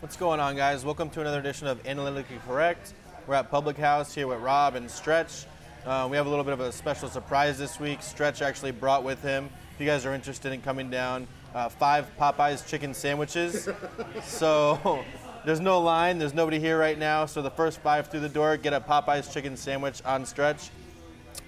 What's going on, guys? Welcome to another edition of Analytically Correct. We're at Public House here with Rob and Stretch. We have a little bit of a special surprise this week. Stretch actually brought with him, if you guys are interested in coming down, 5 Popeyes chicken sandwiches. So there's no line, there's nobody here right now, so the first 5 through the door get a Popeyes chicken sandwich on Stretch.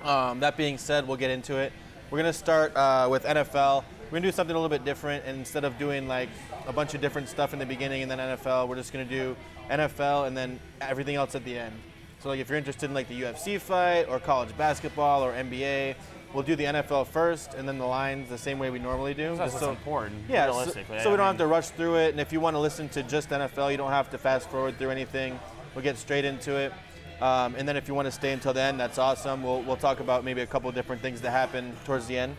That being said, we'll get into it. We're going to start with NFL. We're going to do something a little bit different, and instead of doing like a bunch of different stuff in the beginning and then NFL, we're just going to do NFL and then everything else at the end. So like if you're interested in like the UFC fight or college basketball or NBA, we'll do the NFL first and then the lines the same way we normally do. That's what's important, yeah, realistically. So we don't have to rush through it, and if you want to listen to just NFL, you don't have to fast forward through anything. We'll get straight into it. And then if you want to stay until the end, that's awesome. We'll talk about maybe a couple different things that happen towards the end.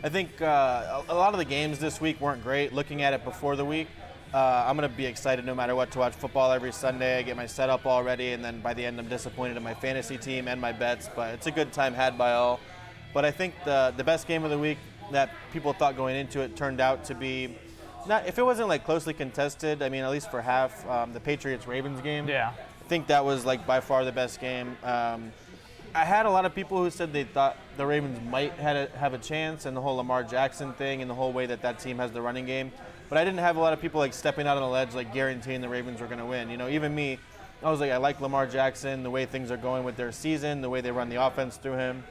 I think a lot of the games this week weren't great. Looking at it before the week, I'm going to be excited no matter what to watch football every Sunday. I get my setup all ready, and then by the end I'm disappointed in my fantasy team and my bets, but it's a good time had by all. But I think the best game of the week that people thought going into it turned out to be, not if it wasn't like closely contested, I mean at least for half, the Patriots-Ravens game. Yeah. I think that was like by far the best game. I had a lot of people who said they thought the Ravens might have a chance, and the whole Lamar Jackson thing and the whole way that team has the running game. But I didn't have a lot of people like stepping out on the ledge like guaranteeing the Ravens were going to win. You know, even me, I was like, I like Lamar Jackson, the way things are going with their season, the way they run the offense through him.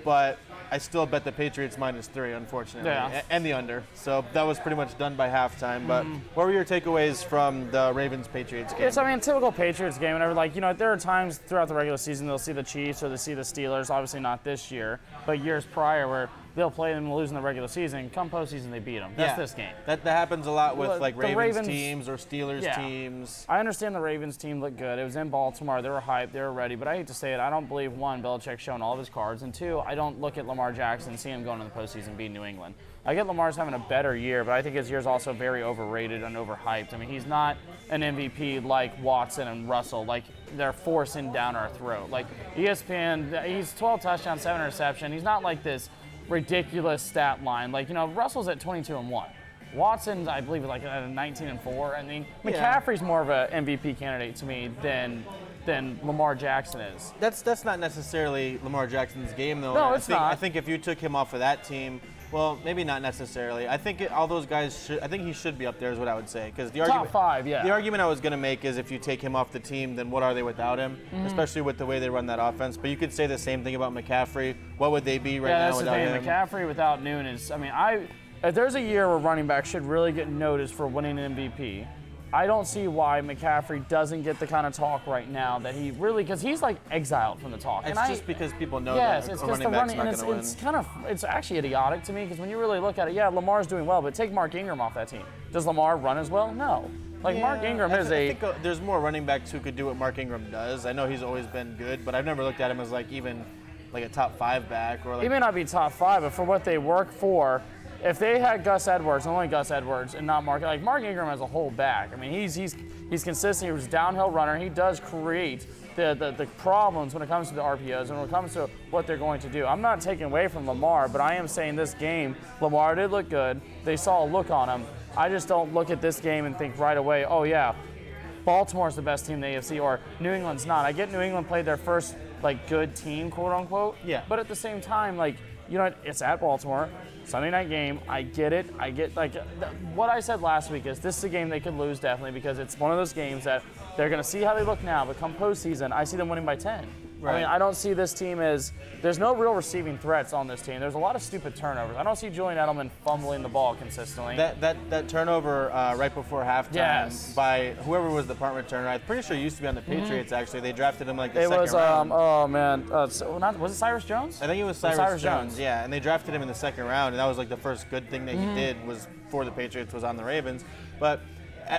But I still bet the Patriots -3, unfortunately, and the under. So that was pretty much done by halftime. But what were your takeaways from the Ravens-Patriots game? It's, I mean, typical Patriots game. And like, you know, there are times throughout the regular season they'll see the Chiefs or they'll see the Steelers. Obviously not this year, but years prior where they'll play them and lose in the regular season. Come postseason, they beat them. That's this game. That happens a lot with like Ravens teams or Steelers yeah. teams. I understand the Ravens team looked good. It was in Baltimore. They were hyped. They were ready. But I hate to say it, I don't believe, one, Belichick's showing all of his cards, and two, I don't look at Lamar Jackson and see him going to the postseason beating New England. I get Lamar's having a better year, but I think his year's also very overrated and overhyped. I mean, he's not an MVP like Watson and Russell, like they're forcing down our throat. Like ESPN, he's 12 touchdowns, 7 interceptions. He's not like this ridiculous stat line. Like, you know, Russell's at 22-1. Watson, I believe, is like at 19-4. I mean, McCaffrey's more of an MVP candidate to me than Lamar Jackson is. That's not necessarily Lamar Jackson's game, though. No, it's not. I think if you took him off of that team, well, maybe not necessarily. I think all those guys should. I think he should be up there, is what I would say. Because the argument, top 5, yeah. The argument I was going to make is if you take him off the team, then what are they without him? Especially with the way they run that offense. But you could say the same thing about McCaffrey. What would they be right now without him? Yeah, that's the thing. McCaffrey without Noon is. I mean, if there's a year where running backs should really get noticed for winning an MVP, I don't see why McCaffrey doesn't get the kind of talk right now that he really, because he's like exiled from the talk. It's just because people know that it's a just running back's not going to win. It's kind of, it's actually idiotic to me because when you really look at it, yeah, Lamar's doing well, but take Mark Ingram off that team. Does Lamar run as well? No. Like Mark Ingram is I think there's more running backs who could do what Mark Ingram does. I know he's always been good, but I've never looked at him as like even like a top 5 back or like. He may not be top 5, but for what they work for. If they had Gus Edwards, only Gus Edwards, and not Mark Ingram as a whole back, I mean, he's consistent. He was a downhill runner. He does create the problems when it comes to the RPOs and when it comes to what they're going to do. I'm not taking away from Lamar, but I am saying this game, Lamar did look good. They saw a look on him. I just don't look at this game and think right away, oh yeah, Baltimore's the best team in the AFC or New England's not. I get New England played their first like good team, quote unquote. Yeah. But at the same time, like, you know, it's at Baltimore. Sunday night game, I get it. I get, like, what I said last week is this is a game they could lose definitely because it's one of those games that they're going to see how they look now, but come postseason, I see them winning by 10. Right. I mean, I don't see this team as – there's no real receiving threats on this team. There's a lot of stupid turnovers. I don't see Julian Edelman fumbling the ball consistently. That turnover right before halftime by whoever was the punt returner, I'm pretty sure he used to be on the Patriots, actually. They drafted him like the second round. Oh, man. Was it Cyrus Jones? I think it was Cyrus Jones, yeah. And they drafted him in the second round, and that was like the first good thing that he did was for the Patriots was on the Ravens. But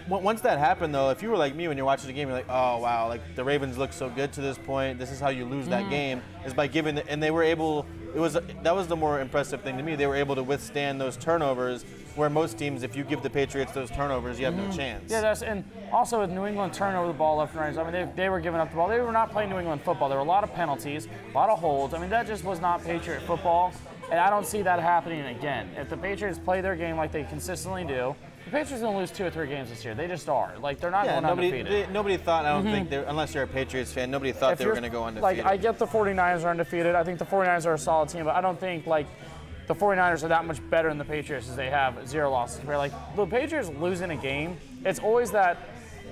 once that happened, though, if you were like me when you're watching the game, you're like, oh, wow, like the Ravens look so good to this point. This is how you lose that game, is by giving – and they were able – that was the more impressive thing to me. They were able to withstand those turnovers where most teams, if you give the Patriots those turnovers, you have no chance. Yeah, and also with New England turning over the ball left and right. I mean, they were giving up the ball. They were not playing New England football. There were a lot of penalties, a lot of holds. I mean, that just was not Patriot football. And I don't see that happening again. If the Patriots play their game like they consistently do, The Patriots are going to lose 2 or 3 games this year. They just are. Like, they're not going undefeated. Nobody thought, I don't think, unless you're a Patriots fan, nobody thought they were going to go undefeated. Like, I get the 49ers are undefeated. I think the 49ers are a solid team, but I don't think, like, the 49ers are that much better than the Patriots as they have 0 losses. Where, like, the Patriots losing a game, it's always that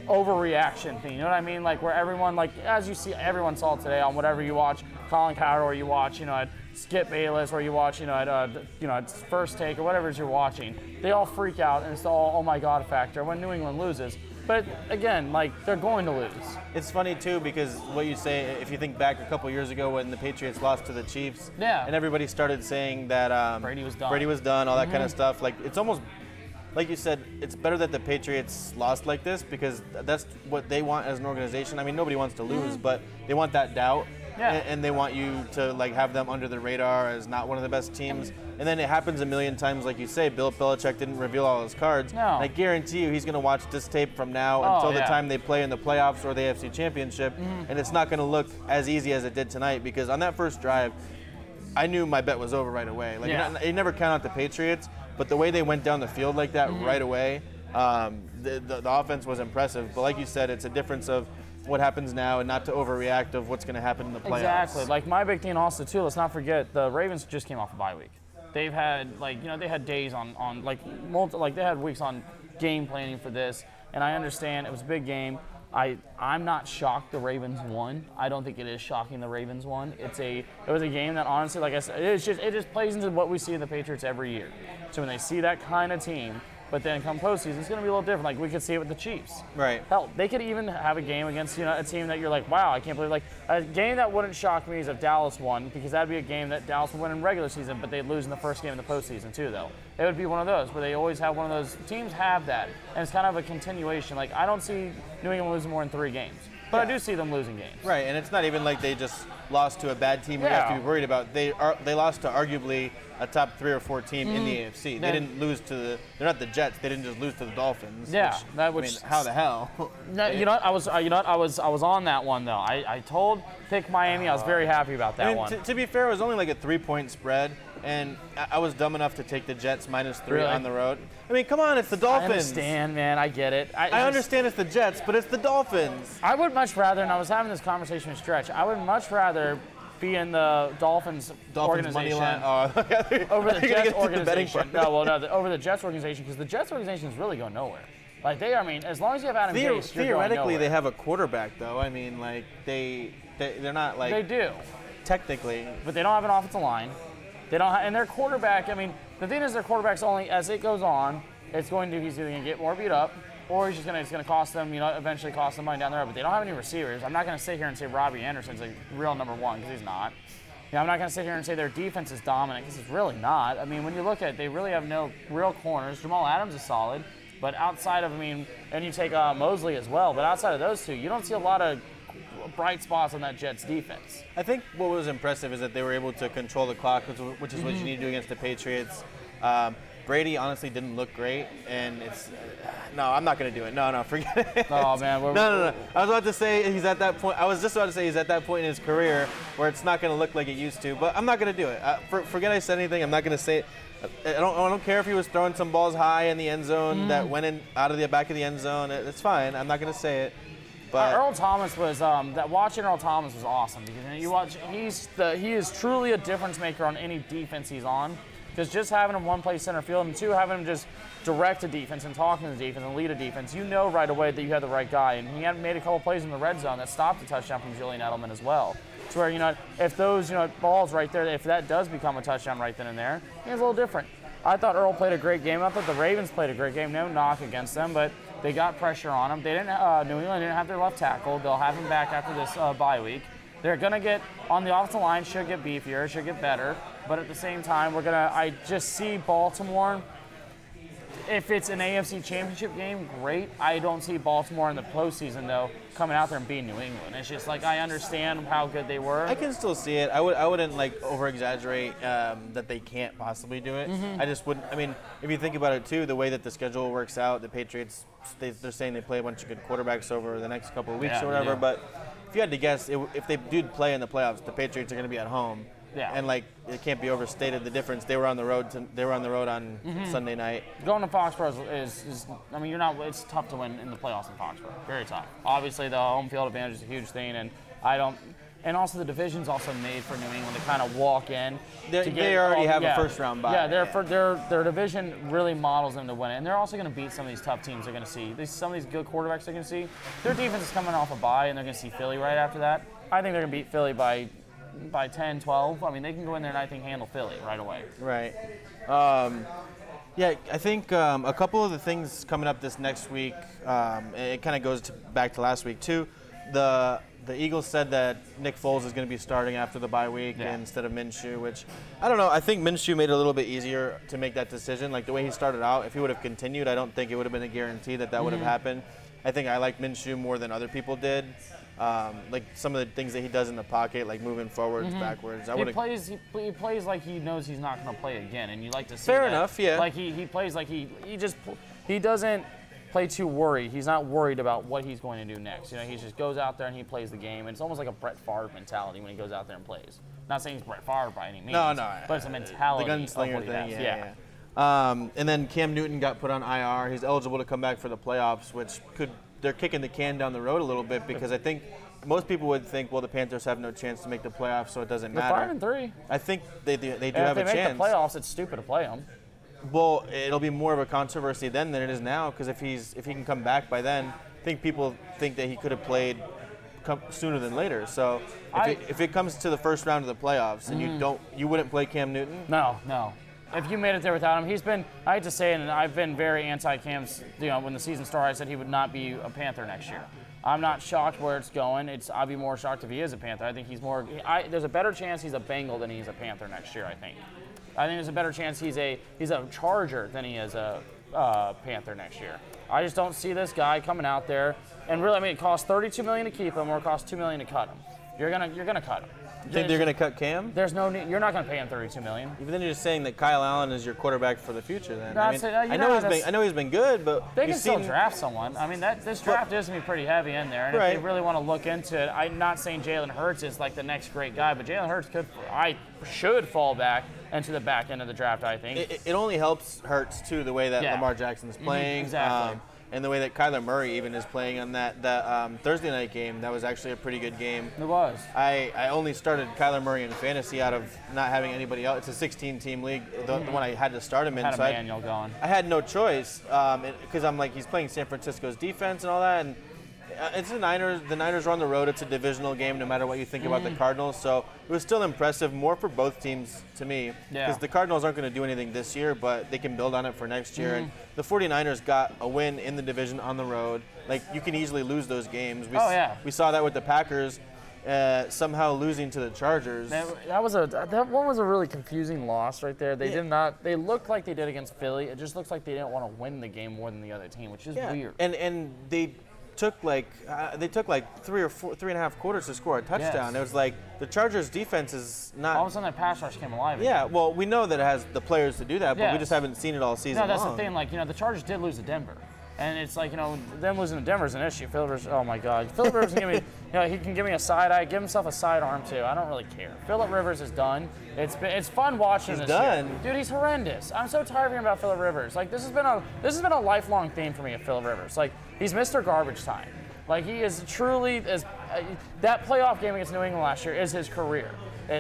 overreaction thing. You know what I mean? Like, where everyone, like, as you see, everyone saw today on whatever you watch, Colin Cowherd, or you watch, at Skip Bayless, or you watch, at First Take, or whatever it is you're watching, they all freak out, and it's all, oh my God factor when New England loses. But again, like, they're going to lose. It's funny too because what you say, if you think back a couple years ago when the Patriots lost to the Chiefs, and everybody started saying that Brady was done, all that kind of stuff. Like, it's almost like you said, it's better that the Patriots lost like this because that's what they want as an organization. I mean, nobody wants to lose, but they want that doubt. And they want you to, like, have them under the radar as not one of the best teams. And then it happens a million times, like you say. Bill Belichick didn't reveal all his cards. No. I guarantee you he's going to watch this tape from now until the time they play in the playoffs or the AFC Championship. And it's not going to look as easy as it did tonight because on that first drive, I knew my bet was over right away. Like, you never count out the Patriots, but the way they went down the field like that right away, the offense was impressive. But like you said, it's a difference of what happens now and not to overreact of what's going to happen in the playoffs. Exactly. Like, my big thing also, too, let's not forget, the Ravens just came off a bye week. They've had, like, they had days on they had weeks on game planning for this, and I understand it was a big game. I'm not shocked the Ravens won. I don't think it is shocking the Ravens won. It was a game that, honestly, like I said, it just plays into what we see in the Patriots every year. So when they see that kind of team, but then come postseason, it's going to be a little different. Like, we could see it with the Chiefs. Right. Hell, they could even have a game against, a team that you're like, wow, I can't believe. Like, a game that wouldn't shock me is if Dallas won, because that'd be a game that Dallas would win in regular season, but they'd lose in the first game of the postseason, too, though. It would be one of those where they always have one of those. Teams have that, and it's kind of a continuation. Like, I don't see New England losing more than 3 games. But I do see them losing games. Right, and it's not even like they just lost to a bad team you have to be worried about. They lost to arguably a top 3 or 4 team in the AFC. They didn't lose to they're not the Jets. They didn't just lose to the Dolphins. Yeah, I mean, how the hell? I was on that one though. I told pick Miami. I was very happy about that one. To be fair, it was only like a 3-point spread, and I was dumb enough to take the Jets -3 on the road. I mean, come on, it's the Dolphins. I understand, man. I get it. I understand it's the Jets, but it's the Dolphins. I would much rather, and I was having this conversation with Stretch, I would much rather be in the Dolphins organization over the Jets organization. Over the Jets organization, because the Jets organization is really going nowhere. Like, as long as you have Adam Gase, theoretically, they have a quarterback, though. I mean, like, they're not like. They do. Technically. But they don't have an offensive line. They don't and their quarterback, I mean, the thing is their quarterback's only, as it goes on, he's either going to get more beat up, or it's going to cost them, eventually cost them money down the road. But they don't have any receivers. I'm not going to sit here and say Robbie Anderson's a real number 1, because he's not. I'm not going to sit here and say their defense is dominant, because it's really not. I mean, when you look at it, they really have no real corners. Jamal Adams is solid, but outside of, and you take Mosley as well, but outside of those two, you don't see a lot of bright spots on that Jets defense. I think what was impressive is that they were able to control the clock, which is what you need to do against the Patriots. Brady honestly didn't look great, and no, I'm not going to do it. No, forget it. Oh, man. No. I was about to say he's at that point. I was just about to say he's at that point in his career where it's not going to look like it used to, but I'm not going to do it. Forget I said anything. I'm not going to say it. I don't care if he was throwing some balls high in the end zone that went in out of the back of the end zone. It's fine. I'm not going to say it. But Earl Thomas was watching Earl Thomas was awesome, because you watch he is truly a difference maker on any defense he's on. Because just having him one play center field, and 2, having him just direct a defense and talking to the defense and lead a defense, you know right away that you have the right guy. And he had made a couple plays in the red zone that stopped a touchdown from Julian Edelman as well. To where, if those, balls right there, if that does become a touchdown right then and there, it's a little different. I thought Earl played a great game. I thought the Ravens played a great game. No knock against them, but they got pressure on them. They didn't. New England didn't have their left tackle. They'll have him back after this bye week. They're going to get on the offensive line, should get beefier, should get better. But at the same time, I just see Baltimore. If it's an AFC Championship game, great. I don't see Baltimore in the postseason, though, coming out there and beating New England. It's just like, I understand how good they were. I can still see it. I wouldn't like over-exaggerate that they can't possibly do it. I just wouldn't. I mean, if you think about it too, the way that the schedule works out, the Patriots, they're saying they play a bunch of good quarterbacks over the next couple of weeks or whatever. But if you had to guess, if they do play in the playoffs, the Patriots are going to be at home. Yeah. And like it can't be overstated the difference. They were on the road. On Sunday night. Going to Foxborough is I mean, it's tough to win in the playoffs in Foxborough. Very tough. Obviously, the home field advantage is a huge thing, and also the division's also made for New England to kind of walk in. They already have a first round bye. Yeah, their division really models them to win it, and they're also going to beat some of these tough teams they're going to see. Some of these good quarterbacks they're going to see. Their defense is coming off a bye, and they're going to see Philly right after that. I think they're going to beat Philly by 10, 12. I mean, they can go in there and I think handle Philly right away. Right. Yeah, I think a couple of the things coming up this next week, it kind of goes back to last week too. The Eagles said that Nick Foles is going to be starting after the bye week instead of Minshew, which I don't know. I think Minshew made it a little bit easier to make that decision. Like the way he started out, if he would have continued, I don't think it would have been a guarantee that would have happened. I think I like Minshew more than other people did. Like some of the things that he does in the pocket, like moving forwards, backwards. He plays like he knows he's not going to play again, and you like to see Fair that. enough, yeah. Like he plays like he doesn't play too worried. He's not worried about what he's going to do next. You know, he just goes out there and he plays the game. And it's almost like a Brett Favre mentality when he goes out there and plays. Not saying he's Brett Favre by any means. No. But it's a mentality. The gunslinger of what thing, he has. yeah. And then Cam Newton got put on IR. He's eligible to come back for the playoffs, which they're kicking the can down the road a little bit because I think most people would think, well, the Panthers have no chance to make the playoffs, so it doesn't matter. They're 5-3. I think they do have a chance. If they make the playoffs, it's stupid to play them. Well, it'll be more of a controversy then than it is now because if he can come back by then, I think people think that he could have played sooner than later. So if it comes to the first round of the playoffs and you wouldn't play Cam Newton? No. If you made it there without him, I hate to say it, and I've been very anti-Cam's, when the season started, I said he would not be a Panther next year. I'm not shocked where it's going. I'd be more shocked if he is a Panther. I think he's more. There's a better chance he's a Bengal than he's a Panther next year. I think there's a better chance he's a Charger than he is a Panther next year. I just don't see this guy coming out there and really. I mean, it costs $32 million to keep him, or it costs $2 million to cut him. You're gonna cut him. You think they're going to cut Cam? There's no need. You're not going to pay him $32 million. Even then, you're just saying that Kyle Allen is your quarterback for the future. Then I know he's been good, but they can still draft someone. I mean, this draft is going to be pretty heavy in there, and if they really want to look into it, I'm not saying Jalen Hurts is like the next great guy, but Jalen Hurts should fall back into the back end of the draft. I think it only helps Hurts too the way that Lamar Jackson is playing. Exactly. And the way that Kyler Murray even is playing on that Thursday night game, that was actually a pretty good game. It was. I only started Kyler Murray in fantasy out of not having anybody else. It's a 16-team league, the one I had to start him in. Had a manual going. I had no choice because I'm like, he's playing San Francisco's defense and all that. And it's the Niners. The Niners are on the road. It's a divisional game no matter what you think about the Cardinals. So it was still impressive, more for both teams to me. Because the Cardinals aren't going to do anything this year, but they can build on it for next year. And the 49ers got a win in the division on the road. Like, you can easily lose those games. We saw that with the Packers somehow losing to the Chargers. That one was a really confusing loss right there. They looked like they did against Philly. It just looks like they didn't want to win the game more than the other team, which is weird. And they took like 3 or 3.5 quarters to score a touchdown. Yes. It was like the Chargers' defense is not. All of a sudden, that pass rush came alive. Yeah, well, we know that it has the players to do that, but we just haven't seen it all season long. No, that's the thing. Like, the Chargers did lose to Denver. And it's like, them losing to Denver is an issue. Philip Rivers, oh my God. Philip Rivers can give me, he can give me a side eye, give himself a side arm too. I don't really care. Philip Rivers is done. It's fun watching this done. year. Dude, he's horrendous. I'm so tired of hearing about Philip Rivers. Like, this has been a lifelong theme for me of Philip Rivers. Like, he's Mr. Garbage Time. Like, he is truly that playoff game against New England last year is his career.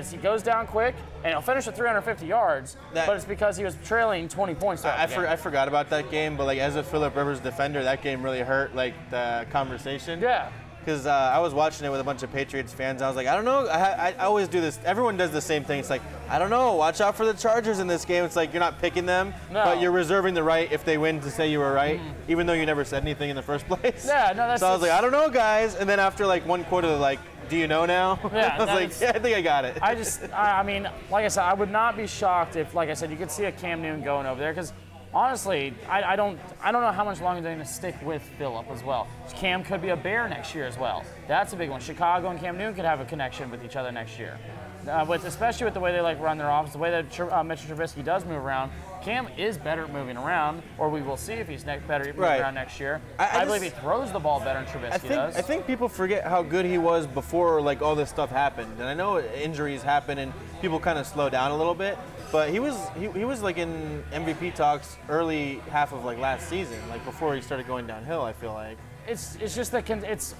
He goes down quick, and he'll finish at 350 yards, but it's because he was trailing 20 points. I forgot about that game, but like as a Philip Rivers defender, that game really hurt like the conversation. Yeah. Because I was watching it with a bunch of Patriots fans. I was like, I don't know. I always do this. Everyone does the same thing. It's like, I don't know. Watch out for the Chargers in this game. It's like you're not picking them, but you're reserving the right if they win to say you were right, even though you never said anything in the first place. Yeah, no, that's. So I was like, I don't know, guys. And then after like one quarter, they're like, do you know now? Yeah, I was like, yeah, I think I got it. I mean, like I said, I would not be shocked if, like I said, you could see a Cam Newton going over there because. Honestly, I don't know how much longer they're going to stick with Phillip as well. Cam could be a Bear next year as well. That's a big one. Chicago and Cam Newton could have a connection with each other next year. especially with the way they like run their offense, the way that Mitchell Trubisky does move around. Cam is better at moving around, or we will see if he's better at moving around next year. I believe he throws the ball better than Trubisky does. I think people forget how good he was before like all this stuff happened. And I know injuries happen and people kind of slow down a little bit, but he was like in MVP talks early half of like last season, like before he started going downhill. I feel like it's just that it's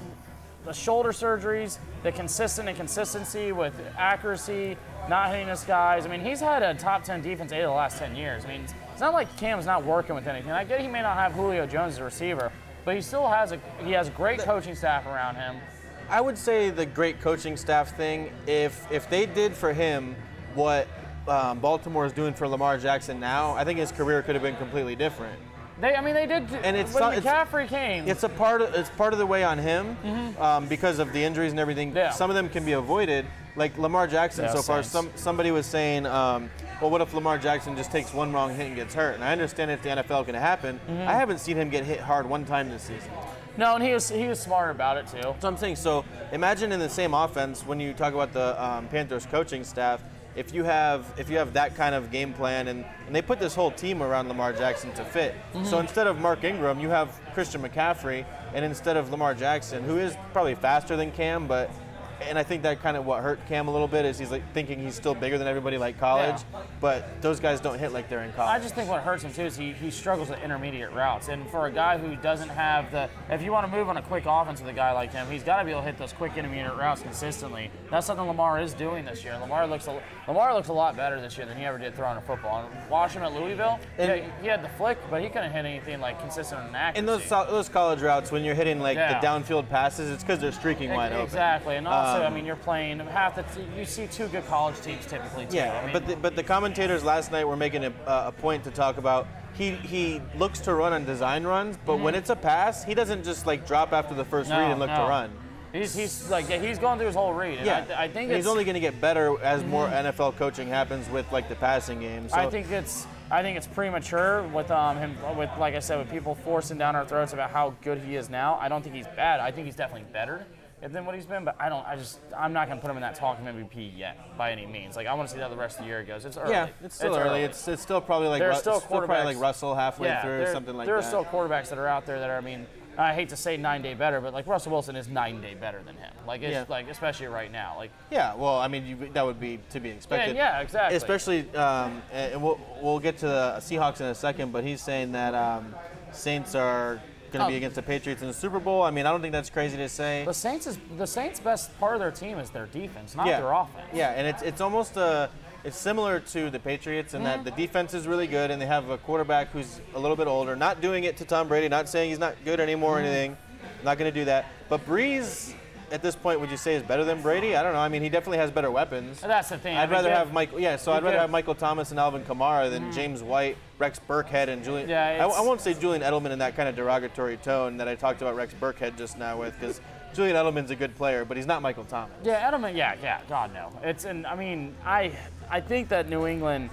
the shoulder surgeries, the inconsistency with accuracy, not hitting his guys. I mean, he's had a top 10 defense 8 of the last 10 years. I mean, it's not like Cam's not working with anything. I get he may not have Julio Jones as a receiver, but he still has a great coaching staff around him. I would say the great coaching staff thing, if they did for him what Baltimore is doing for Lamar Jackson now, I think his career could have been completely different. They did. And when McCaffrey came, it's part of the way on him because of the injuries and everything. Yeah. Some of them can be avoided. Like Lamar Jackson so far, somebody was saying, well, what if Lamar Jackson just takes one wrong hit and gets hurt? And I understand if the NFL can happen. I haven't seen him get hit hard one time this season. No, and he was smart about it too. So I'm saying, so imagine in the same offense when you talk about the Panthers coaching staff. If you have that kind of game plan, and they put this whole team around Lamar Jackson to fit. So instead of Mark Ingram, you have Christian McCaffrey, and instead of Lamar Jackson, who is probably faster than Cam, and I think that kind of what hurt Cam a little bit is he's like thinking he's still bigger than everybody like college, but those guys don't hit like they're in college. I just think what hurts him too is he struggles with intermediate routes, and for a guy who doesn't have if you want to move on a quick offense with a guy like him, he's got to be able to hit those quick intermediate routes consistently. That's something Lamar is doing this year. Lamar looks a lot better this year than he ever did throwing a football. And watch him at Louisville, he had the flick, but he couldn't hit anything like consistent and accuracy. In those college routes, when you're hitting like the downfield passes, it's because they're streaking wide open. Exactly, and also, I mean, you're playing you see two good college teams typically too. Yeah, I mean, but the commentators last night were making a point to talk about he looks to run on design runs, but when it's a pass, he doesn't just like drop after the first read and look to run. He's going through his whole read. And I think he's only going to get better as more NFL coaching happens with like the passing game. So. I think it's premature with him like I said, with people forcing down our throats about how good he is now. I don't think he's bad. I think he's definitely better than what he's been, but I'm not going to put him in that talking MVP yet by any means. Like I want to see how the rest of the year goes. It's early. Yeah, it's still early. It's still probably like Russell halfway through or something like that. There are still quarterbacks that are out there that are, I mean, I hate to say 9 day better, but like Russell Wilson is 9 day better than him. Like like especially right now. Like well, I mean that would be to be expected. Yeah, exactly. Especially, and we'll get to the Seahawks in a second, but he's saying that Saints are going to be against the Patriots in the Super Bowl. I mean, I don't think that's crazy to say. The Saints' best part of their team is their defense, not their offense. Yeah, and it's almost it's similar to the Patriots in that the defense is really good, and they have a quarterback who's a little bit older. Not doing it to Tom Brady, not saying he's not good anymore or anything. Not going to do that. But Breeze, at this point, would you say is better than Brady? I don't know. I mean, he definitely has better weapons. That's the thing. I'd rather have Michael Thomas and Alvin Kamara than James White, Rex Burkhead, and Julian. Yeah, I won't say Julian Edelman in that kind of derogatory tone that I talked about Rex Burkhead just now with, because Julian Edelman's a good player, but he's not Michael Thomas. Yeah, Edelman. Yeah. God no. I think that New England,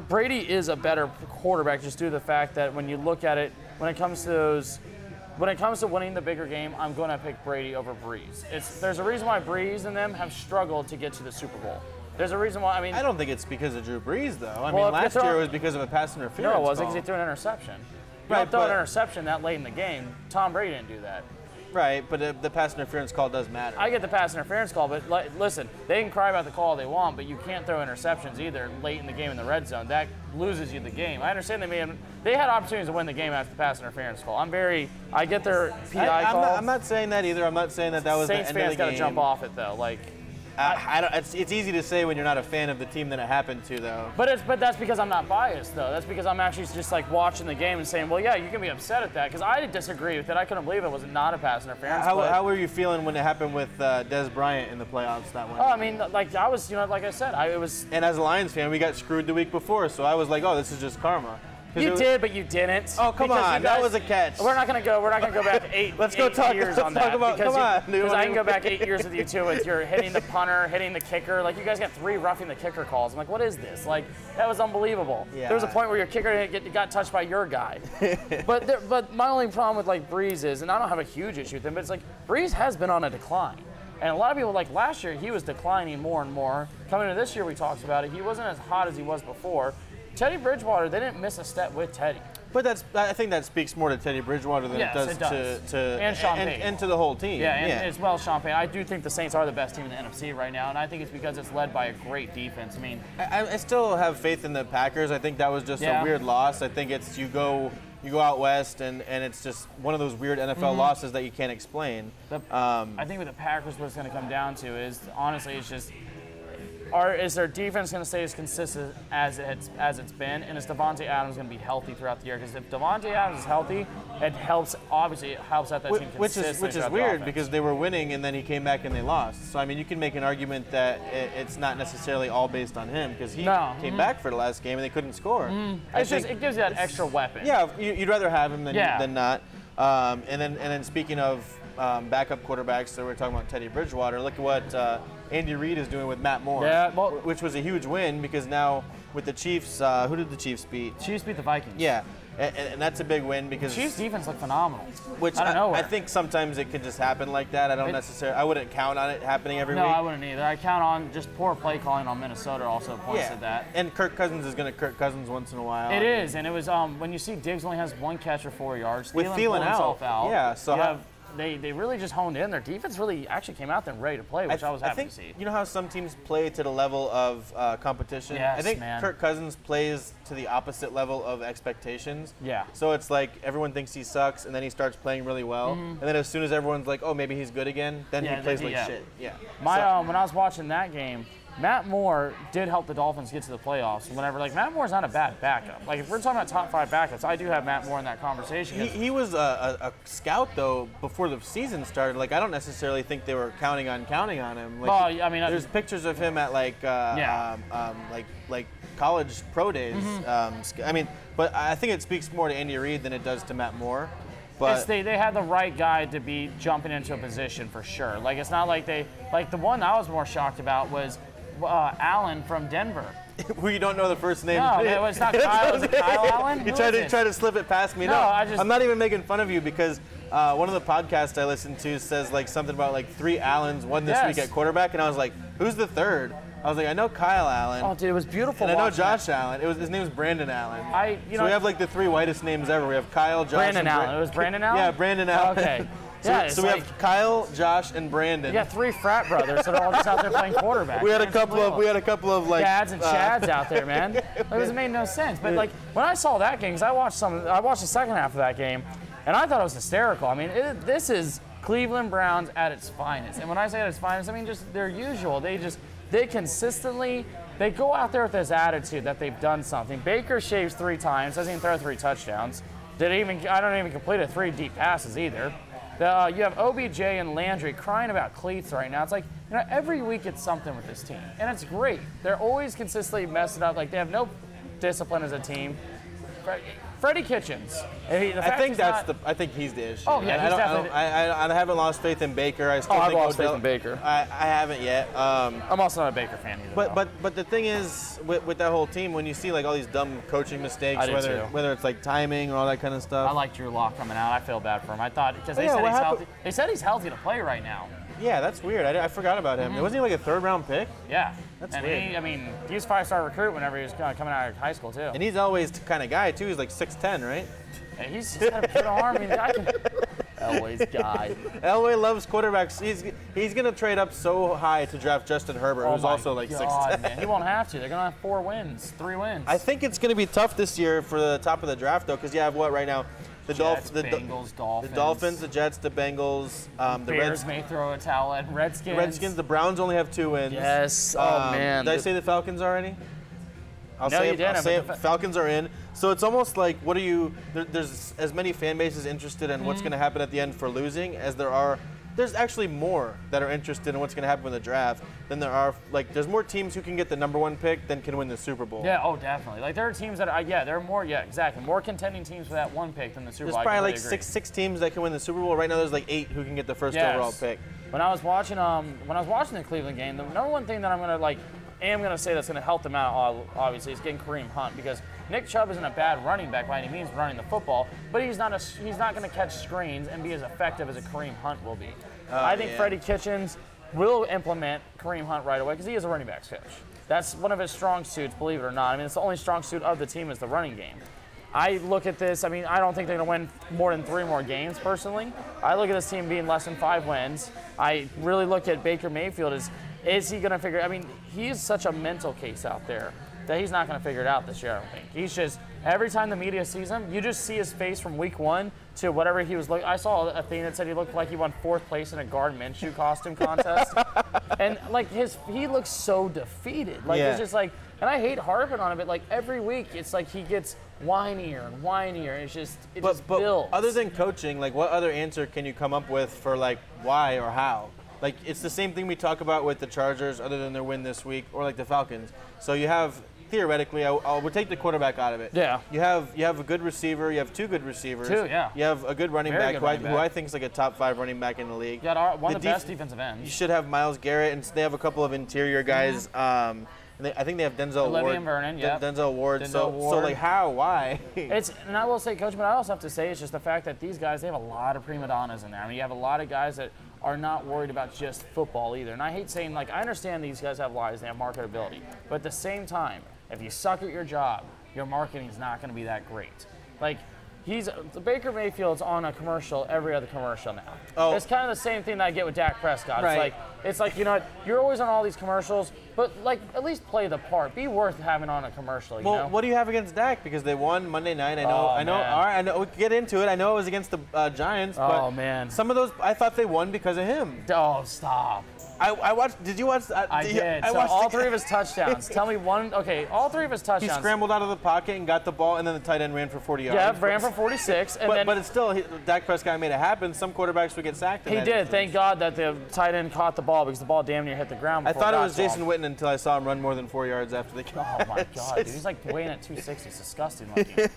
Brady is a better quarterback just due to the fact that when you look at it, when it comes to winning the bigger game, I'm going to pick Brady over Breeze. There's a reason why Breeze and them have strugred to get to the Super Bowl. There's a reason why. I mean, I don't think it's because of Drew Brees, though. I mean, last year it was because of a pass interference. No, it wasn't, because he threw an interception. You don't throw an interception that late in the game. Tom Brady didn't do that. Right, but the pass interference call does matter. I get the pass interference call, but listen, they can cry about the call they want, but you can't throw interceptions either late in the game in the red zone. That loses you the game. I understand they had opportunities to win the game after the pass interference call. I get their PI call. I'm not saying that either. I'm not saying that was Saints the end of the game. Saints fans got to jump off it though. It's easy to say when you're not a fan of the team that it happened to, though. But that's because I'm not biased, though. That's because I'm actually just like watching the game and saying, well, yeah, you can be upset at that, because I disagree with it. I couldn't believe it was not a pass interference. How were you feeling when it happened with Des Bryant in the playoffs that one? Oh, I mean, like I was, like I said, it was. And as a Lions fan, we got screwed the week before, so I was like, oh, this is just karma. You did, but you didn't. Oh, come on. That was a catch. We're not gonna go back 8 years on that. Because I can go back 8 years with you too. With you're hitting the punter, hitting the kicker. Like, you guys got 3 roughing the kicker calls. I'm like, what is this? Like, that was unbelievable. Yeah. There was a point where your kicker got touched by your guy. But my only problem with like Breeze is, and I don't have a huge issue with him, but it's like Breeze has been on a decline. And a lot of people, like last year, he was declining more and more. Coming into this year, we talked about it. He wasn't as hot as he was before. Teddy Bridgewater, they didn't miss a step with Teddy. But I think that speaks more to Teddy Bridgewater than Yes, it does to and Sean Payton. And to the whole team. Yeah, and as well, Sean Payton. I do think the Saints are the best team in the NFC right now, and I think it's because it's led by a great defense. I mean, I still have faith in the Packers. I think that was just a weird loss. I think it's you go out west, and it's just one of those weird NFL losses that you can't explain. I think with the Packers, what it's going to come down to is, honestly, it's just, is their defense going to stay as consistent as it's been, and is Devontae Adams going to be healthy throughout the year? Because if Devontae Adams is healthy, it helps. Obviously, it helps out that team consistently. Which is weird because they were winning and then he came back and they lost. So I mean, you can make an argument that it's not necessarily all based on him because he came back for the last game and they couldn't score. It gives you that extra weapon. Yeah, you'd rather have him than not. And then speaking of backup quarterbacks, so we're talking about Teddy Bridgewater. Look at what Andy Reid is doing with Matt Moore, which was a huge win because now with the Chiefs, who did the Chiefs beat? Chiefs beat the Vikings. Yeah, and that's a big win because Chiefs defense looked phenomenal. Which I think sometimes it could just happen like that. I wouldn't count on it happening every week. No, I wouldn't either. I count on just poor play calling on Minnesota also points at that. And Kirk Cousins is going to Kirk Cousins once in a while. It is, and it was when you see Diggs only has 1 catch or 4 yards. With Thielen out. Yeah, so they really just honed in. Their defense really actually came out there ready to play, which I was happy to see. You know how some teams play to the level of competition? Yes, I think man. Kirk Cousins plays to the opposite level of expectations. Yeah. So it's like everyone thinks he sucks, and then he starts playing really well. And then as soon as everyone's like, oh, maybe he's good again, then he plays like shit. Yeah. When I was watching that game, Matt Moore did help the Dolphins get to the playoffs. Whenever, Matt Moore's not a bad backup. If we're talking about top 5 backups, I do have Matt Moore in that conversation. He was a scout though before the season started. I don't necessarily think they were counting on him. There's pictures of him at college pro days. But I think it speaks more to Andy Reid than it does to Matt Moore. But they had the right guy to be jumping into a position for sure. It's not like the one I was more shocked about was Allen from Denver. Who you don't know the first name. No, it was not Kyle. Was it Kyle Allen? You tried to slip it past me. No, I'm not even making fun of you because one of the podcasts I listened to says something about 3 Allens won this week at quarterback, and I was like, who's the third? I was like, I know Kyle Allen. Oh, dude, it was beautiful. And I know Josh Allen. His name was Brandon Allen. So we have the 3 whitest names ever. We have Kyle, Josh, Brandon Allen. It was Brandon Allen? Yeah, Brandon Allen. Okay. So we have Kyle, Josh, and Brandon. You got 3 frat brothers that are all just out there playing quarterback. We had a couple of dads and chads out there, man. It made no sense. But when I saw that game, because I watched the second half of that game, and I thought it was hysterical. I mean, this is Cleveland Browns at its finest. And when I say at its finest, I mean just their usual. They consistently go out there with this attitude that they've done something. Baker shaves 3 times, doesn't even throw 3 touchdowns. I don't even complete 3 deep passes either. You have OBJ and Landry crying about cleats right now. It's every week it's something with this team, and it's great. They're always consistently messing up. They have no discipline as a team. Freddie Kitchens. I think he's the issue. Oh yeah, I haven't lost faith in Baker. I still think lost faith in Baker. I haven't yet. I'm also not a Baker fan either. But the thing is with that whole team, when you see all these dumb coaching mistakes, whether it's timing or all that kind of stuff. I like Drew Lock coming out. I feel bad for him. I thought because they said he's healthy to play right now. Yeah, that's weird. I forgot about him. Wasn't he a 3rd-round pick? Yeah. That's weird. He was a 5-star recruit whenever he was coming out of high school, too. And he's always the kind of guy, too. He's 6'10", right? Yeah, he's got a good arm. Elway's guy. Elway loves quarterbacks. He's going to trade up so high to draft Justin Herbert, who's also 6'10". Man. He won't have to. They're going to have 4 wins, 3 wins. I think it's going to be tough this year for the top of the draft, though, because you have what right now? The Dolphins. The Dolphins, the Jets, the Bengals, the Bears may throw a towel at Redskins. The Browns only have 2 wins. Yes. Oh man. Did I say the Falcons already? You didn't. Falcons are in. So it's almost like there's as many fan bases interested in what's going to happen at the end for losing as there are. There's actually more that are interested in what's going to happen in the draft than there are. There's more teams who can get the #1 pick than can win the Super Bowl. Yeah, definitely. There are teams that there are more. Yeah, exactly. More contending teams for that 1 pick than the Super Bowl. There's probably six teams that can win the Super Bowl. Right now, there's 8 who can get the first overall pick. When I was watching the Cleveland game, the #1 thing that I'm gonna say that's gonna help them out, obviously, is getting Kareem Hunt, because Nick Chubb isn't a bad running back by any means running the football, but he's not going to catch screens and be as effective as a Kareem Hunt will be. I think Freddie Kitchens, will implement Kareem Hunt right away because he is a running backs coach. That's one of his strong suits, believe it or not. I mean, it's the only strong suit of the team is the running game. I look at this, I mean, I don't think they're going to win more than 3 more games, personally. I look at this team being less than 5 wins. I really look at Baker Mayfield as, is he going to figure, I mean, he is such a mental case out there that he's not going to figure it out this year, I don't think. He's just, every time the media sees him, you just see his face from week 1 to whatever he was looking. I saw a thing that said he looked like he won 4th place in a Guard Minshew costume contest. And like he looks so defeated. Like it's just like, and I hate harping on it, but like every week it's like he gets whinier and whinier. And it just builds. Other than coaching, like what other answer can you come up with for like why or how? Like it's the same thing we talk about with the Chargers, other than their win this week, or like the Falcons. So you have, theoretically, we'll take the quarterback out of it. Yeah. You have a good receiver. You have 2 good receivers. 2, yeah. You have a good running back, who I think is like a top 5 running back in the league. You got one of the best defensive ends. You should have Myles Garrett, and they have a couple of interior guys. And I think they have Denzel Ward. Vernon, yeah. Denzel Ward. So like how? Why? And I will say, Coach, but I also have to say it's just the fact that these guys, they have a lot of prima donnas in there. I mean, you have a lot of guys that are not worried about just football either. And I hate saying, like, I understand these guys have lives, they have marketability. But at the same time, if you suck at your job, your marketing is not going to be that great. Like, Baker Mayfield's on a commercial every other commercial now. Oh. It's kind of the same thing that I get with Dak Prescott. Right. It's like, you know what, you're always on all these commercials, but like at least play the part. Be worth having on a commercial, you know? What do you have against Dak? Because they won Monday night. I know. All right, I know. We can get into it. I know it was against the Giants. Oh, man. Some of those, I thought they won because of him. Oh, stop. I watched. Did you watch? I did. So all 3 of his touchdowns. Tell me one. Okay, all 3 of his touchdowns. He scrambled out of the pocket and got the ball, and then the tight end ran for 40 yards. Yeah, ran for 46. But it's still, Dak Prescott made it happen. Some quarterbacks would get sacked. He did. Thank God that the tight end caught the ball because the ball damn near hit the ground. I thought it was Jason Witten until I saw him run more than 4 yards after the catch. Oh my God, dude. He's like weighing at 260. It's disgusting looking.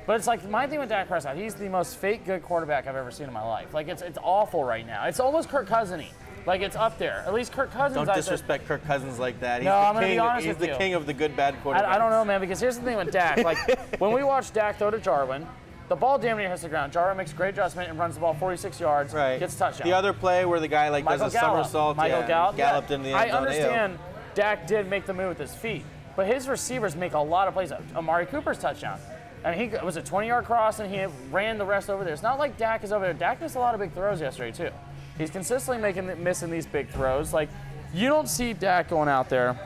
But it's like my thing with Dak Prescott. He's the most fake good quarterback I've ever seen in my life. Like it's awful right now. It's almost Kirk Cousins-y. Like it's up there. At least Kirk Cousins. Don't disrespect Kirk Cousins like that. No, I'm gonna be honest with you. He's the king of the good bad quarterbacks. I don't know, man. Because here's the thing with Dak. Like when we watch Dak throw to Jarwin, the ball damn near hits the ground. Jarwin makes a great adjustment and runs the ball 46 yards. Right. Gets a touchdown. The other play where the guy does a somersault. Galloped in the end zone. I understand Dak did make the move with his feet, but his receivers make a lot of plays. Amari Cooper's touchdown. I mean, it was a 20-yard cross, and he ran the rest over there. It's not like Dak is over there. Dak missed a lot of big throws yesterday, too. He's consistently missing these big throws. Like, you don't see Dak going out there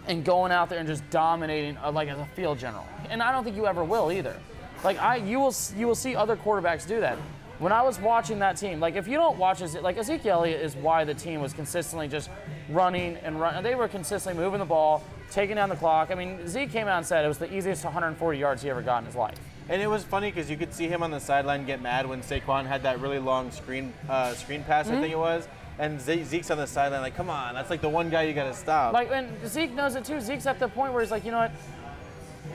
and just dominating like as a field general. And I don't think you ever will either. Like, you will see other quarterbacks do that. When I was watching that team, like if you don't watch like Ezekiel Elliott is why the team was consistently just running and running. They were consistently moving the ball, taking down the clock. I mean, Zeke came out and said it was the easiest 140 yards he ever got in his life. And it was funny because you could see him on the sideline get mad when Saquon had that really long screen pass, I think it was. And Zeke's on the sideline like, come on, that's like the one guy you got to stop. Like, and Zeke knows it too. Zeke's at the point where he's like, you know what?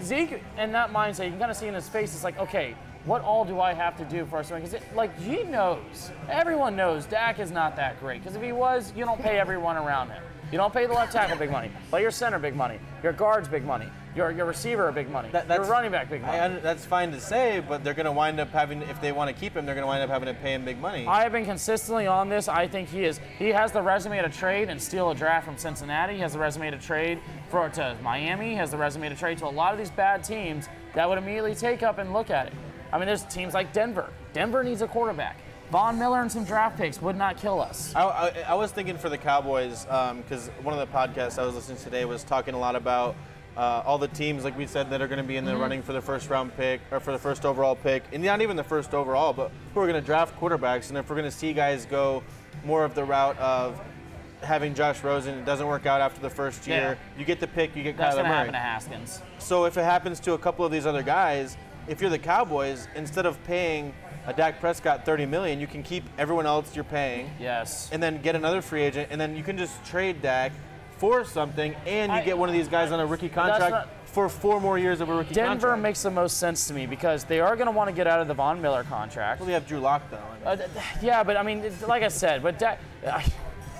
Zeke, in that mindset, you can kind of see in his face, it's like, okay, what all do I have to do for us to win? Because, like, he knows. Everyone knows Dak is not that great. Because if he was, you don't pay everyone around him. You don't pay the left tackle big money. But your center big money. Your guards big money. Your receiver big money. Your running back big money. That's fine to say, but they're going to wind up having, if they want to keep him, they're going to wind up having to pay him big money. I have been consistently on this. I think he has the resume to trade and steal a draft from Cincinnati. He has the resume to trade to Miami. He has the resume to trade to a lot of these bad teams that would immediately take up and look at it. I mean, there's teams like Denver. Denver needs a quarterback. Von Miller and some draft picks would not kill us. I was thinking for the Cowboys, because one of the podcasts I was listening to today was talking a lot about all the teams, like we said, that are going to be in the running for the first round pick, or for the first overall pick, and not even the first overall, but who are going to draft quarterbacks. And if we're going to see guys go more of the route of having Josh Rosen, it doesn't work out after the first year, you get the pick, you get Kyler Murray. That's going to happen to Haskins. So if it happens to a couple of these other guys, if you're the Cowboys, instead of paying a Dak Prescott $30 million, you can keep everyone else you're paying. Yes. And then get another free agent, and then you can just trade Dak for something, and you get one of these guys on a rookie contract for 4 more years of a rookie contract. Denver makes the most sense to me because they are going to want to get out of the Von Miller contract. Well, they have Drew Lock though. Yeah, but I mean, like I said, but Dak.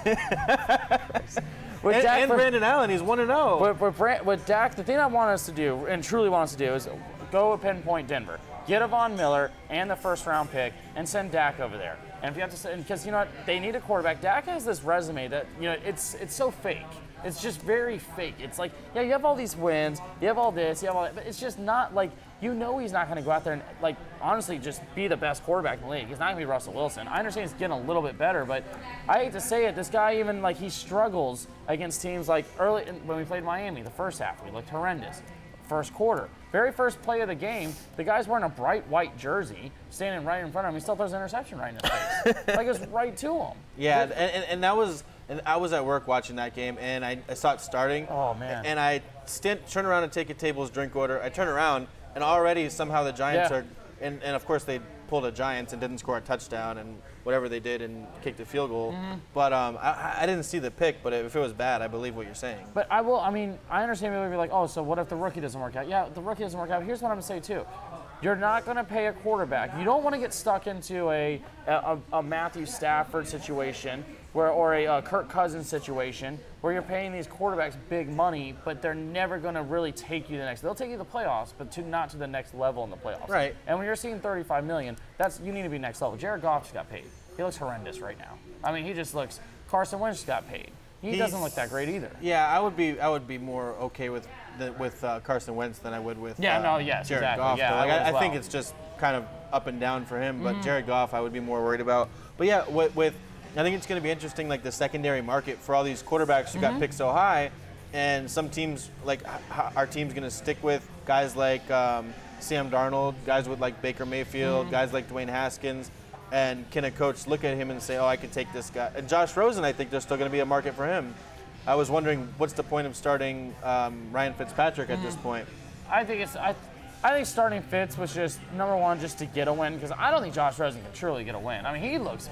And Brandon Allen, he's 1-0. With Dak, the thing I want us to do, and truly want us to do, is go pinpoint Denver. Get a Von Miller and the first-round pick and send Dak over there. And if you have to say, because you know what, they need a quarterback. Dak has this resume that, you know, it's so fake. It's just very fake. It's like, yeah, you have all these wins, you have all this, you have all that, but it's just not like, you know he's not going to go out there and, like, honestly just be the best quarterback in the league. He's not going to be Russell Wilson. I understand he's getting a little bit better, but I hate to say it, this guy even, like, he struggles against teams like early, when we played Miami, the first half, we looked horrendous. First quarter. Very first play of the game, the guy's wearing a bright white jersey, standing right in front of him. He still throws an interception right in his face. Like, it's right to him. Yeah, and that was, and I was at work watching that game, and I saw it starting. Oh, man. And I turn around and take a table's drink order. I turn around, and already somehow the Giants are, and of course they pulled a Giants and didn't score a touchdown and whatever they did and kicked a field goal. But I didn't see the pick, but if it was bad, I believe what you're saying. But I understand people will be like, oh, so what if the rookie doesn't work out? Yeah, the rookie doesn't work out. Here's what I'm going to say, too. You're not going to pay a quarterback. You don't want to get stuck into a Matthew Stafford situation or a Kirk Cousins situation where you're paying these quarterbacks big money, but they're never going to really take you the next. They'll take you to the playoffs, but not to the next level in the playoffs. Right. And when you're seeing $35 million, you need to be next level. Jared Goff just got paid. He looks horrendous right now. I mean, he just looks. Carson Wentz just got paid. He doesn't look that great either. Yeah, I would be more okay with Carson Wentz than I would with Jared exactly. Goff. Yeah, I think it's just kind of up and down for him, but Jared Goff I would be more worried about. But yeah, with I think it's going to be interesting, like the secondary market for all these quarterbacks who got picked so high, and some teams, like our team's going to stick with guys like Sam Darnold, guys with like Baker Mayfield, guys like Dwayne Haskins, and can a coach look at him and say, oh, I could take this guy? And Josh Rosen, I think there's still going to be a market for him. I was wondering, what's the point of starting Ryan Fitzpatrick at this point? I think starting Fitz was just, number one, just to get a win, because I don't think Josh Rosen can truly get a win. I mean, he looks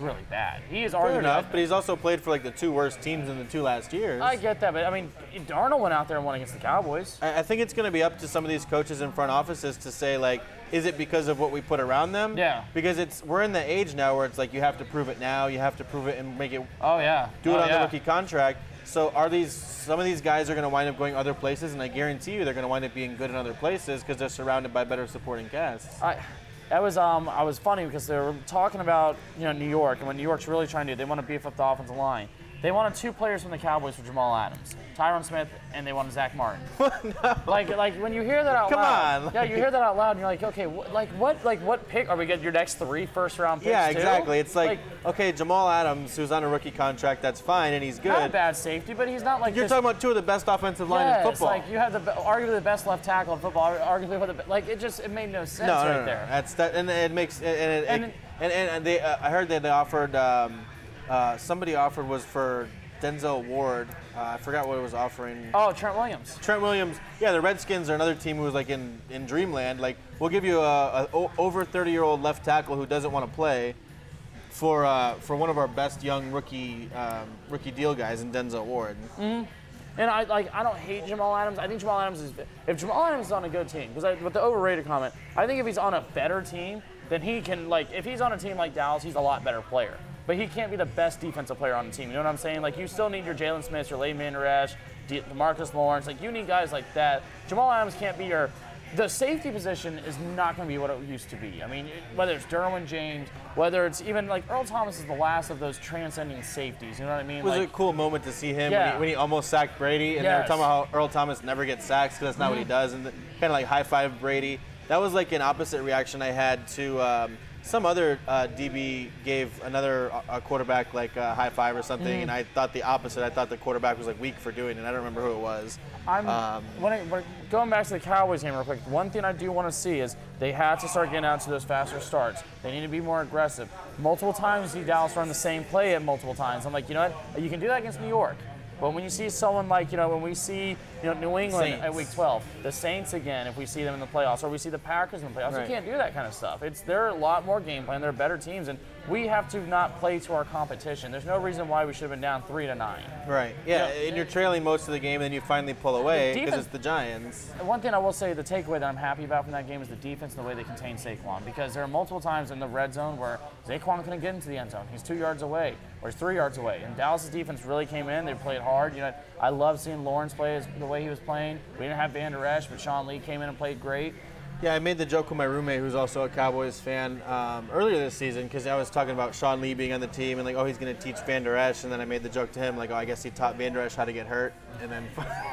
really bad. He is Fair enough, but he's also played for like the two worst teams in the two last years. I get that, but I mean, Darnold went out there and won against the Cowboys. I think it's going to be up to some of these coaches in front offices to say, like, is it because of what we put around them? Yeah. Because we're in the age now where it's like you have to prove it now, you have to prove it and make it. Oh yeah. Do it on the rookie contract. So some of these guys are going to wind up going other places, and I guarantee you they're going to wind up being good in other places because they're surrounded by better supporting casts. I was funny because they were talking about New York, and what New York's really trying to do, they want to beef up the offensive line. They wanted two players from the Cowboys for Jamal Adams, Tyron Smith, and they wanted Zach Martin. No. Like when you hear that out loud. Come on. Yeah, you hear that out loud, and you're like, okay, what pick are we getting? Your next 3 first-round picks? Yeah, exactly. Too? It's like, okay, Jamal Adams, who's on a rookie contract, that's fine, and he's good. Not a bad safety, but he's not like. You're talking about two of the best offensive line in football. Like you have arguably the best left tackle in football. Arguably one of the it made no sense right there. That's that, and it makes and they I heard that they offered somebody offered was for Denzel Ward. I forgot what it was offering. Oh, Trent Williams. Trent Williams. Yeah, the Redskins are another team who was like in dreamland. Like, we'll give you a over 30-year-old left tackle who doesn't want to play for one of our best young rookie deal guys in Denzel Ward. Mm-hmm. And I don't hate Jamal Adams. I think Jamal Adams if Jamal Adams is on a good team, because with the overrated comment, I think if he's on a better team, then he can, like, if he's on a team like Dallas, he's a lot better player. But he can't be the best defensive player on the team. You know what I'm saying? Like, you still need your Jalen Smiths, your Leighton Vander Esch, Marcus Lawrence. Like, you need guys like that. Jamal Adams can't be the safety position is not going to be what it used to be. I mean, whether it's Derwin James, whether it's even like Earl Thomas is the last of those transcending safeties. You know what I mean? It was a cool moment to see him when he almost sacked Brady, and they were talking about how Earl Thomas never gets sacks because that's not what he does, and kind of like high-five Brady. That was like an opposite reaction I had to some other DB gave another quarterback like a high five or something, and I thought the opposite. I thought the quarterback was like weak for doing it. I don't remember who it was. Going back to the Cowboys game real quick, one thing I do want to see is they have to start getting out to those faster starts. They need to be more aggressive. Multiple times, you see Dallas run the same play at multiple times. I'm like, you know what? You can do that against New York. But when you see someone like, when we see, New England at Week 12, the Saints again, if we see them in the playoffs, or we see the Packers in the playoffs, you can't do that kind of stuff. They're a lot more game plan. They're better teams, and we have to not play to our competition. There's no reason why we should have been down 3-9. Right. Yeah, and you're trailing most of the game, and then you finally pull away because it's the Giants. One thing I will say, the takeaway that I'm happy about from that game is the defense and the way they contain Saquon, because there are multiple times in the red zone where Saquon couldn't get into the end zone. He's 2 yards away. or he's 3 yards away. And Dallas' defense really came in. They played hard. You know, I love seeing Lawrence play the way he was playing. We didn't have Van Der Esch, but Sean Lee came in and played great. Yeah, I made the joke with my roommate, who's also a Cowboys fan, earlier this season, because I was talking about Sean Lee being on the team and like, oh, he's going to teach Van Der Esch, and then I made the joke to him like, oh, I guess he taught Van Der Esch how to get hurt, and then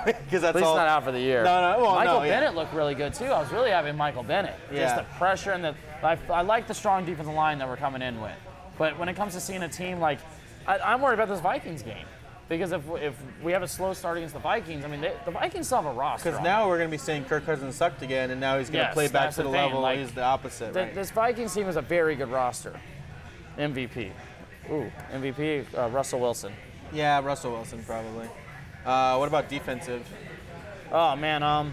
because that's At least all. not out for the year. Well, Michael Bennett looked really good too. I was really having Michael Bennett. Just the pressure and I like the strong defensive line that we're coming in with. But when it comes to seeing a team like, I'm worried about this Vikings game. Because if we have a slow start against the Vikings, I mean, the Vikings still have a roster. Because now we're going to be saying Kirk Cousins sucked again, and now he's going to play back to the level. Like, he's the opposite. Right? This Vikings team is a very good roster. MVP. Ooh, MVP, Russell Wilson. Yeah, Russell Wilson probably. What about defensive? Oh, man.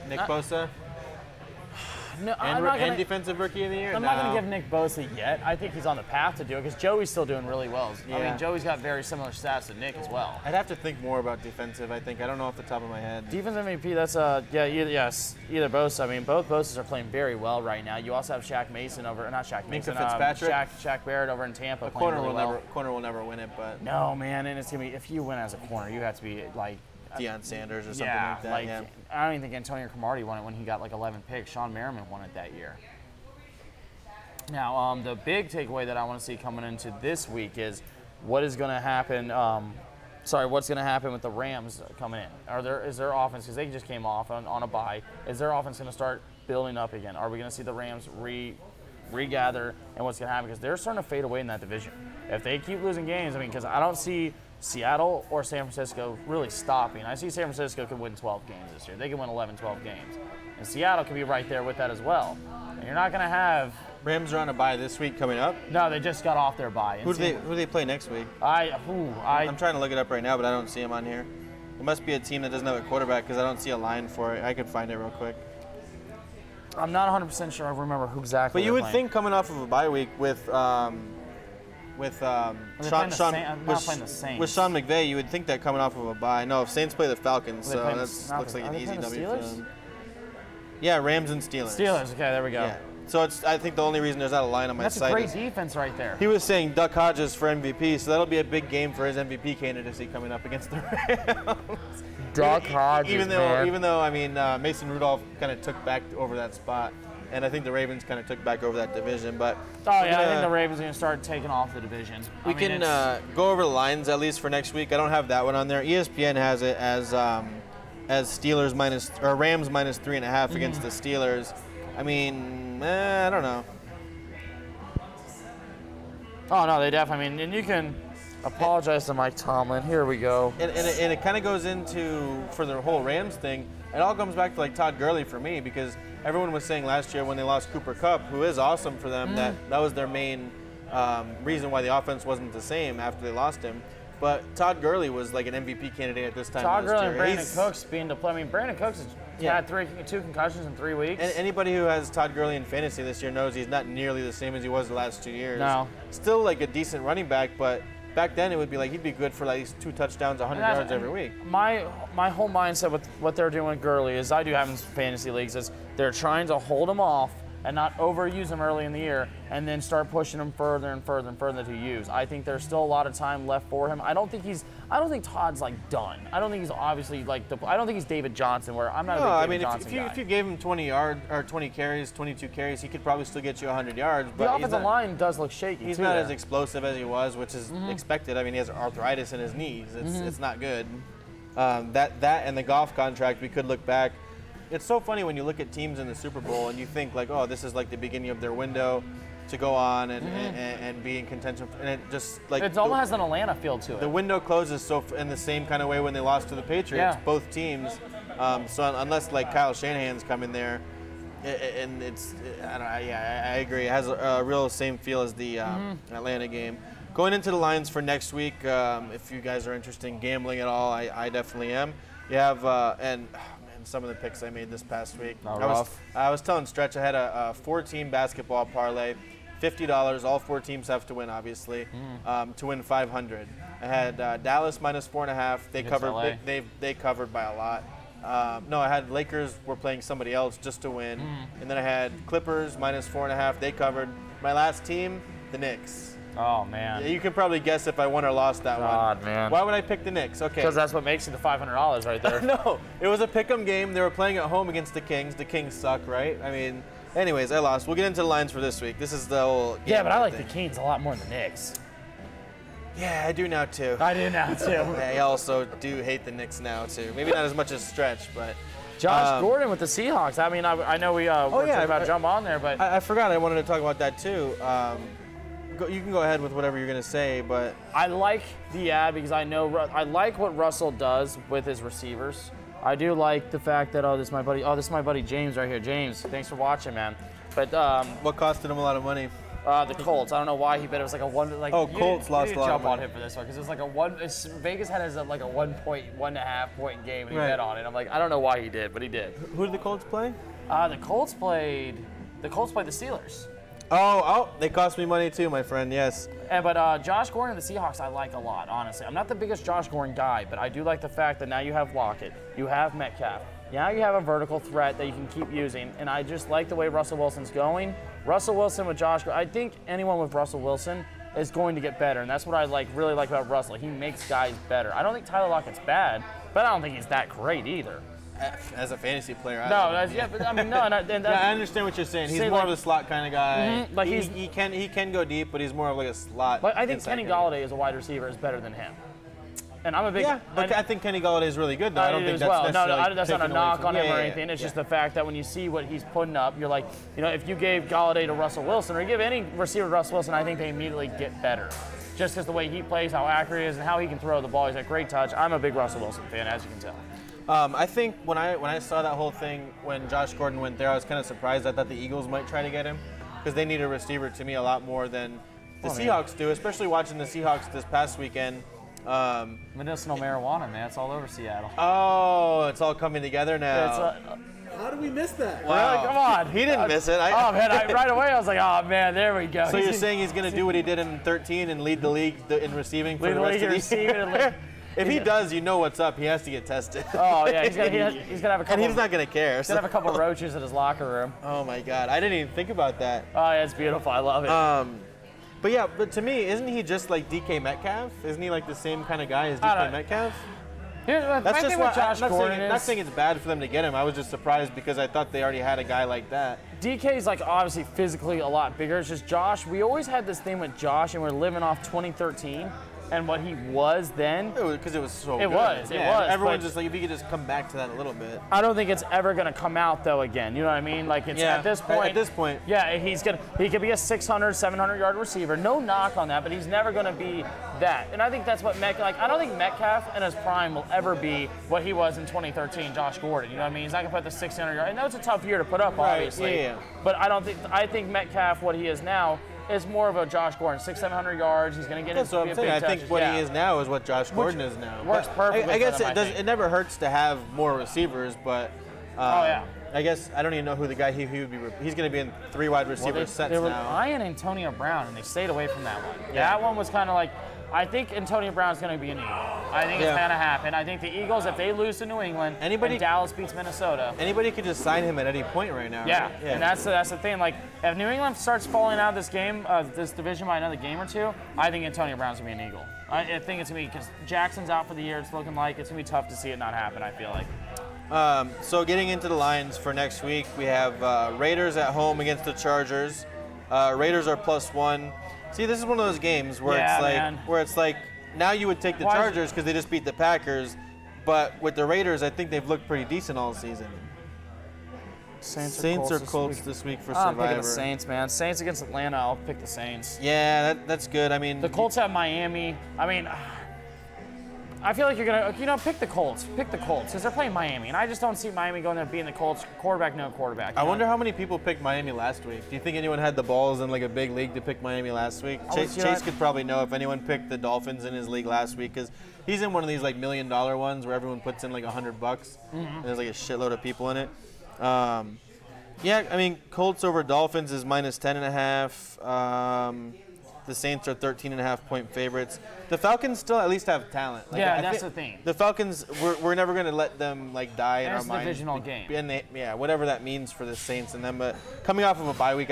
Nick Bosa? No, and defensive rookie of the year? I'm not going to give Nick Bosa yet. I think he's on the path to do it because Joey's still doing really well. I mean, Joey's got very similar stats to Nick as well. I'd have to think more about defensive, I think. I don't know off the top of my head. Defense MVP, that's, either Bosa. I mean, both Bosas are playing very well right now. You also have Shaq Mason over, not Shaq Mason. Fitzpatrick? Shaq Barrett over in Tampa The playing really well. Corner will never win it, but. No, man, and it's going to be, if you win as a corner, you have to be like, Deion Sanders or something like that. Yeah. I don't even think Antonio Cromartie won it when he got like 11 picks. Sean Merriman won it that year. Now, the big takeaway that I want to see coming into this week is what is going to happen. What's going to happen with the Rams coming in? Is their offense, because they just came off on a bye, is their offense going to start building up again? Are we going to see the Rams regather, and what's going to happen? Because they're starting to fade away in that division. If they keep losing games, I mean, because I don't see Seattle or San Francisco really stopping. I see San Francisco could win 12 games this year. They can win 11, 12 games. And Seattle could be right there with that as well. And you're not going to have... Rams are on a bye this week coming up. No, they just got off their bye. Who do they play next week? I'm trying to look it up right now, but I don't see them on here. It must be a team that doesn't have a quarterback because I don't see a line for it. I could find it real quick. I'm not 100% sure I remember who exactly. But you would think coming off of a bye week with Sean McVay, you would think that coming off of a bye. No, if Saints play the Falcons, so that looks like an easy W for them. Yeah, Rams and Steelers. Steelers, okay, there we go. Yeah. So I think the only reason there's not a line on my site. That's a great defense right there. He was saying Duck Hodges for MVP, so that'll be a big game for his MVP candidacy coming up against the Rams. Duck Hodges, even though I mean Mason Rudolph kind of took back over that spot, and I think the Ravens kind of took back over that division. But I think the Ravens are going to start taking off the division. We can go over the lines at least for next week. I don't have that one on there. ESPN has it as Steelers Rams minus 3.5 against the Steelers. I mean, I don't know. Oh no, they definitely. I mean, and you can apologize to Mike Tomlin. Here we go. And it kind of goes into, for the whole Rams thing, it all comes back to like Todd Gurley for me, because everyone was saying last year when they lost Cooper Kupp, who is awesome for them, that was their main reason why the offense wasn't the same after they lost him. But Todd Gurley was like an MVP candidate at this time last year. Todd Gurley and Brandon Cooks being deployed. I mean, Brandon Cooks has had 2 concussions in 3 weeks. And anybody who has Todd Gurley in fantasy this year knows he's not nearly the same as he was the last 2 years. No. Still like a decent running back, but back then it would be like he'd be good for like 2 touchdowns, 100 yards every week. My whole mindset with what they're doing with Gurley is, I do have in fantasy leagues, is they're trying to hold him off and not overuse him early in the year, and then start pushing him further and further and further to use. I think there's still a lot of time left for him. I don't think Todd's like done. I don't think he's obviously like I don't think he's David Johnson, where I'm not a big David Johnson guy. If you gave him 20 yards or 20 carries, 22 carries, he could probably still get you 100 yards. But the offensive line does look shaky. He's not as explosive as he was, which is expected. I mean, he has arthritis in his knees. It's not good. That and the Goff contract, we could look back. It's so funny when you look at teams in the Super Bowl and you think like, oh, this is like the beginning of their window to go on and be in contention. And it just like it almost has an Atlanta feel to it. The window closes in the same kind of way when they lost to the Patriots, both teams. So unless like Kyle Shanahan's coming there, and I agree. It has a real same feel as the Atlanta game. Going into the lines for next week, if you guys are interested in gambling at all, I definitely am. You have some of the picks I made this past week. I was telling Stretch I had a 4-team basketball parlay, $50. All 4 teams have to win, obviously, to win $500. I had Dallas minus 4.5. They covered. They covered by a lot. No, I had Lakers were playing somebody else just to win, and then I had Clippers minus 4.5. They covered. My last team, the Knicks. Oh, man. Yeah, you can probably guess if I won or lost that one. God, man. Why would I pick the Knicks? Okay. Because that's what makes you the $500 right there. No, it was a pick'em game. They were playing at home against the Kings. The Kings suck, right? I mean, anyways, I lost. We'll get into the lines for this week. This is the whole Yeah, but I like the Kings a lot more than the Knicks. Yeah, I do now, too. I do now, too. I also do hate the Knicks now, too. Maybe not as much as Stretch, but... Josh Gordon with the Seahawks. I mean, I know we're about to jump on there, but... I forgot I wanted to talk about that, too. You can go ahead with whatever you're going to say, but... I like the ad because I like what Russell does with his receivers. I do like the fact that, this is my buddy James right here. James, thanks for watching, man. But what costed him a lot of money? The Colts. I don't know why he bet it was like a one. Like, Colts lost a lot of money. Jump on him for this one because it was like a one. Vegas had it as like a 1.5 point game, and he bet on it. I'm like, I don't know why he did, but he did. Who did the Colts play? The Colts played the Steelers. Oh, they cost me money too, my friend. Yes. But Josh Gordon and the Seahawks, I like a lot. Honestly, I'm not the biggest Josh Gordon guy, but I do like the fact that now you have Lockett, you have Metcalf. Now you have a vertical threat that you can keep using, and I just like the way Russell Wilson's going. Russell Wilson with Josh Gordon, I think anyone with Russell Wilson is going to get better, and that's what I really like about Russell. He makes guys better. I don't think Tyler Lockett's bad, but I don't think he's that great either. As a fantasy player, but I mean, no. I understand what you're saying. He's more of a slot kind of guy. Mm-hmm, like he can go deep, but he's more of like a slot. But I think Kenny Golladay as a wide receiver is better than him. And I'm a big I think Kenny Golladay is really good. Though. I don't think that's necessarily that's not a knock on him or anything. It's just the fact that when you see what he's putting up, you're like, if you gave Golladay to Russell Wilson or you give any receiver to Russell Wilson, I think they immediately get better. Just because the way he plays, how accurate he is, and how he can throw the ball, he's got great touch. I'm a big Russell Wilson fan, as you can tell. I think when I saw that whole thing when Josh Gordon went there, I was kind of surprised. I thought the Eagles might try to get him because they need a receiver to me a lot more than the Seahawks do, especially watching the Seahawks this past weekend. Medicinal marijuana, man. It's all over Seattle. Oh, it's all coming together now. How did we miss that? Wow. Really? Come on. He didn't miss it. Right away I was like, oh, man, there we go. So you're saying he's going to do what he did in 13 and lead the league in receiving for the rest of the year? If he does, you know what's up. He has to get tested. Oh, yeah. He's gonna have a couple. And he's not going to care. He's going to have a couple roaches in his locker room. Oh, my God. I didn't even think about that. Oh, yeah, it's beautiful. I love it. But to me, isn't he just like DK Metcalf? Isn't he like the same kind of guy as DK Metcalf? That's just what Josh Gordon is. Not saying it's bad for them to get him. I was just surprised because I thought they already had a guy like that. DK's like obviously physically a lot bigger. It's just Josh. We always had this thing with Josh, and we're living off 2013. And what he was then. Because it was so good. It was. Everyone's just like, if you could just come back to that a little bit. I don't think it's ever going to come out, though, again. You know what I mean? Like, it's at this point. At this point. Yeah, he could be a 600, 700-yard receiver. No knock on that, but he's never going to be that. And I think that's what Metcalf, I don't think Metcalf in his prime will ever be what he was in 2013, Josh Gordon. You know what I mean? He's not going to put the 600-yard. And that was a tough year to put up, obviously. Yeah. But I think Metcalf, what he is now, is more of a Josh Gordon, 600-700 yards. He's going to get into a big touches. I think what he is now is what Josh Gordon is now. Works perfectly. I guess it never hurts to have more receivers, but I guess I don't even know who the guy he would be. He's going to be in 3 wide receiver sets now. They were eyeing Antonio Brown, and they stayed away from that one. Yeah, that one was kind of like, I think Antonio Brown's going to be an Eagle. I think it's going to happen. I think the Eagles, if they lose to New England and Dallas beats Minnesota. Anybody could just sign him at any point right now. Yeah, right? Yeah. And that's the thing. Like, if New England starts falling out of this game, this division by another game or two, I think Antonio Brown's going to be an Eagle. I think it's going to be, because Jackson's out for the year. It's looking like it's going to be tough to see it not happen, I feel like. So getting into the lines for next week, we have Raiders at home against the Chargers. Raiders are +1. See, this is one of those games where it's like now you would take the Chargers because they just beat the Packers, but with the Raiders, I think they've looked pretty decent all season. Saints or Colts this week for Survivor. I'm picking the Saints, man. Saints against Atlanta, I'll pick the Saints. Yeah, that's good. I mean, the Colts have Miami. I mean, I feel like you're going to, pick the Colts. Pick the Colts because they're playing Miami. And I just don't see Miami going there being the Colts quarterback, no quarterback. I wonder how many people picked Miami last week. Do you think anyone had the balls in like a big league to pick Miami last week? Chase could probably know if anyone picked the Dolphins in his league last week because he's in one of these like $1 million ones where everyone puts in like $100 and there's like a shitload of people in it. Yeah, I mean, Colts over Dolphins is -10.5. The Saints are 13.5-point favorites. The Falcons still at least have talent. Like, yeah, that's the thing. The Falcons, we're never going to let them like die in our minds. It's a divisional game. And whatever that means for the Saints and them. But coming off of a bye week,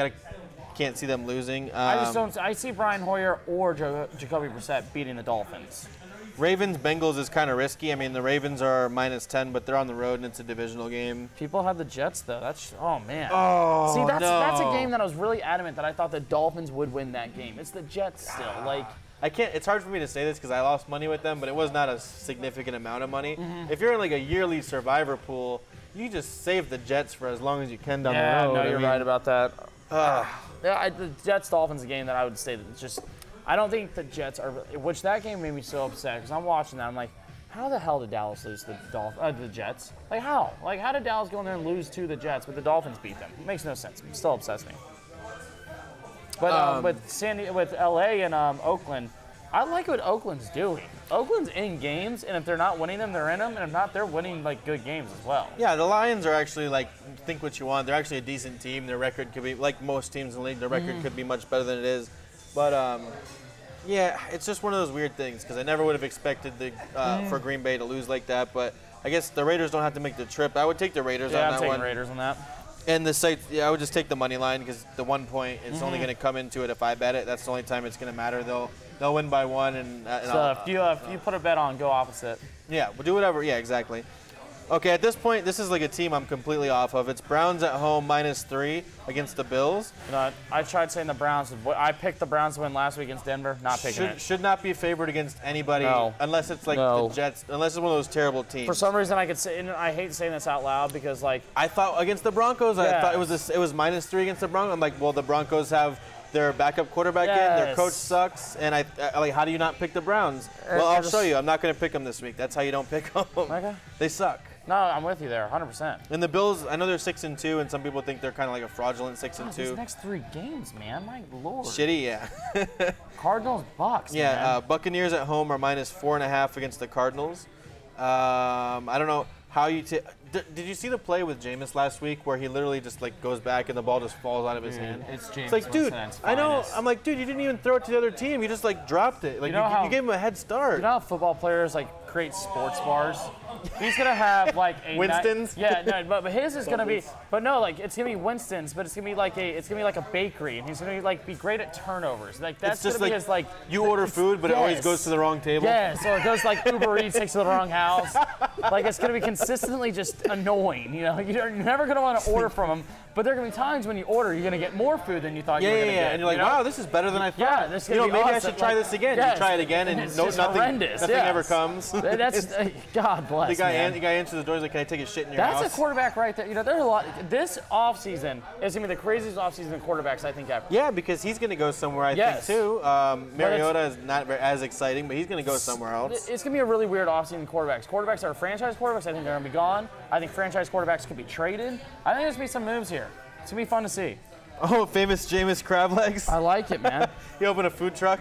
can't see them losing. I just don't. I see Brian Hoyer or Jacoby Brissett beating the Dolphins. Ravens Bengals is kind of risky. I mean, the Ravens are -10, but they're on the road and it's a divisional game. People have the Jets though. Oh man. Oh, see, that's a no. game that I was really adamant that I thought the Dolphins would win that game. It's the Jets still. Like, I can't. It's hard for me to say this because I lost money with them, but it was not a significant amount of money. If you're in like a yearly survivor pool, you just save the Jets for as long as you can down the road. No, you're right about that. Uh, The Jets Dolphins a game that I would say that it's just. I don't think the Jets are. Which that game made me so upset because I'm watching that. I'm like, how the hell did Dallas lose to the Jets? Like how? Like how did Dallas go in there and lose to the Jets, but the Dolphins beat them? It makes no sense. It still upsets me. But with LA and Oakland, I like what Oakland's doing. Oakland's in games, and if they're not winning them, they're in them, and if not, they're winning like good games as well. Yeah, the Lions are actually like, think what you want. They're actually a decent team. Their record could be, like most teams in the league, their record could be much better than it is. But yeah, it's just one of those weird things because I never would have expected for Green Bay to lose like that. But I guess the Raiders don't have to make the trip. I would take the Raiders on that one. Yeah, I'm taking Raiders on that. And the site, I would just take the money line because the 1 point, it's only going to come into it if I bet it. That's the only time it's going to matter. They'll win by 1. And so if you put a bet on, go opposite. Yeah, we'll do whatever. Yeah, exactly. Okay, at this point, this is like a team I'm completely off of. It's Browns at home -3 against the Bills. You know, I tried saying the Browns. I picked the Browns to win last week against Denver. Not picking it. Should not be favored against anybody unless it's like the Jets, unless it's one of those terrible teams. For some reason, I could say, and I hate saying this out loud because like I thought against the Broncos, I thought it was -3 against the Broncos. I'm like, well, the Broncos have their backup quarterback in, their coach sucks, and I like, how do you not pick the Browns? Well, I'll show you. I'm not going to pick them this week. That's how you don't pick them. Okay. They suck. No, I'm with you there, 100%. And the Bills, I know they're 6-2, and some people think they're kind of like a fraudulent 6-2. These next 3 games, man, my lord. Shitty, yeah. Cardinals, Bucks. Yeah, man. Buccaneers at home are -4.5 against the Cardinals. I don't know how you did you see the play with Jameis last week where he literally just like goes back and the ball just falls out of his hand? It's Jameis. It's like, dude, I know. I'm like, dude, you didn't even throw it to the other team. You just like dropped it. Like you gave him a head start. You know how football players like create sports bars? He's gonna have like a Winston's. but his is gonna be. But no, like it's gonna be Winston's, but it's gonna be like a bakery, and he's gonna be great at turnovers. Like that's just gonna be like, his like. You order food, but it always goes to the wrong table. Yes, or it goes like Uber Eats takes to the wrong house. Like it's gonna be consistently just annoying. You know, you're never gonna want to order from him. But there are going to be times when you order, you're going to get more food than you thought you were going to get. And you're like, wow, this is better than I thought. Yeah, this is going to be maybe awesome. I should try this again. Yes. You try it again, and it's nothing ever comes. That's God bless. The guy answers the door. He's like, "Can I take a shit in your house?" That's a quarterback right there. You know, there's a lot. This offseason is going to be the craziest offseason in quarterbacks I think ever. Yeah, because he's going to go somewhere. I think too. Mariota is not as exciting, but he's going to go somewhere else. It's going to be a really weird offseason in quarterbacks. Quarterbacks that are franchise quarterbacks. I think they're going to be gone. I think franchise quarterbacks could be traded. I think there's going to be some moves here. It's going to be fun to see. Oh, famous Jameis crab legs. I like it, man. He opened a food truck.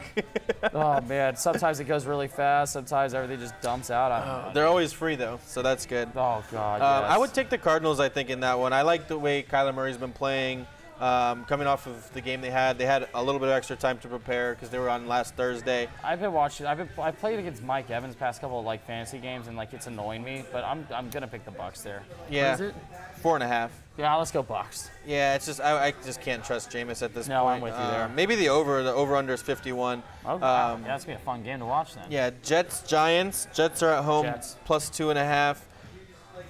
Oh, man. Sometimes it goes really fast. Sometimes everything just dumps out. They're always free, though, so that's good. Oh, God, yes. I would take the Cardinals, I think, in that one. I like the way Kyler Murray's been playing. Coming off of the game they had a little bit of extra time to prepare because they were on last Thursday. I've been watching. I played against Mike Evans past couple of like fantasy games, and like it's annoying me. But I'm gonna pick the Bucks there. Yeah. What is it? 4.5. Yeah, let's go Bucks. Yeah, it's just I just can't trust Jameis at this point. No, I'm with you there. Maybe the over-under is 51. Oh, wow. Yeah, that's gonna be a fun game to watch then. Yeah, Jets, Giants. Jets are at home, plus 2.5.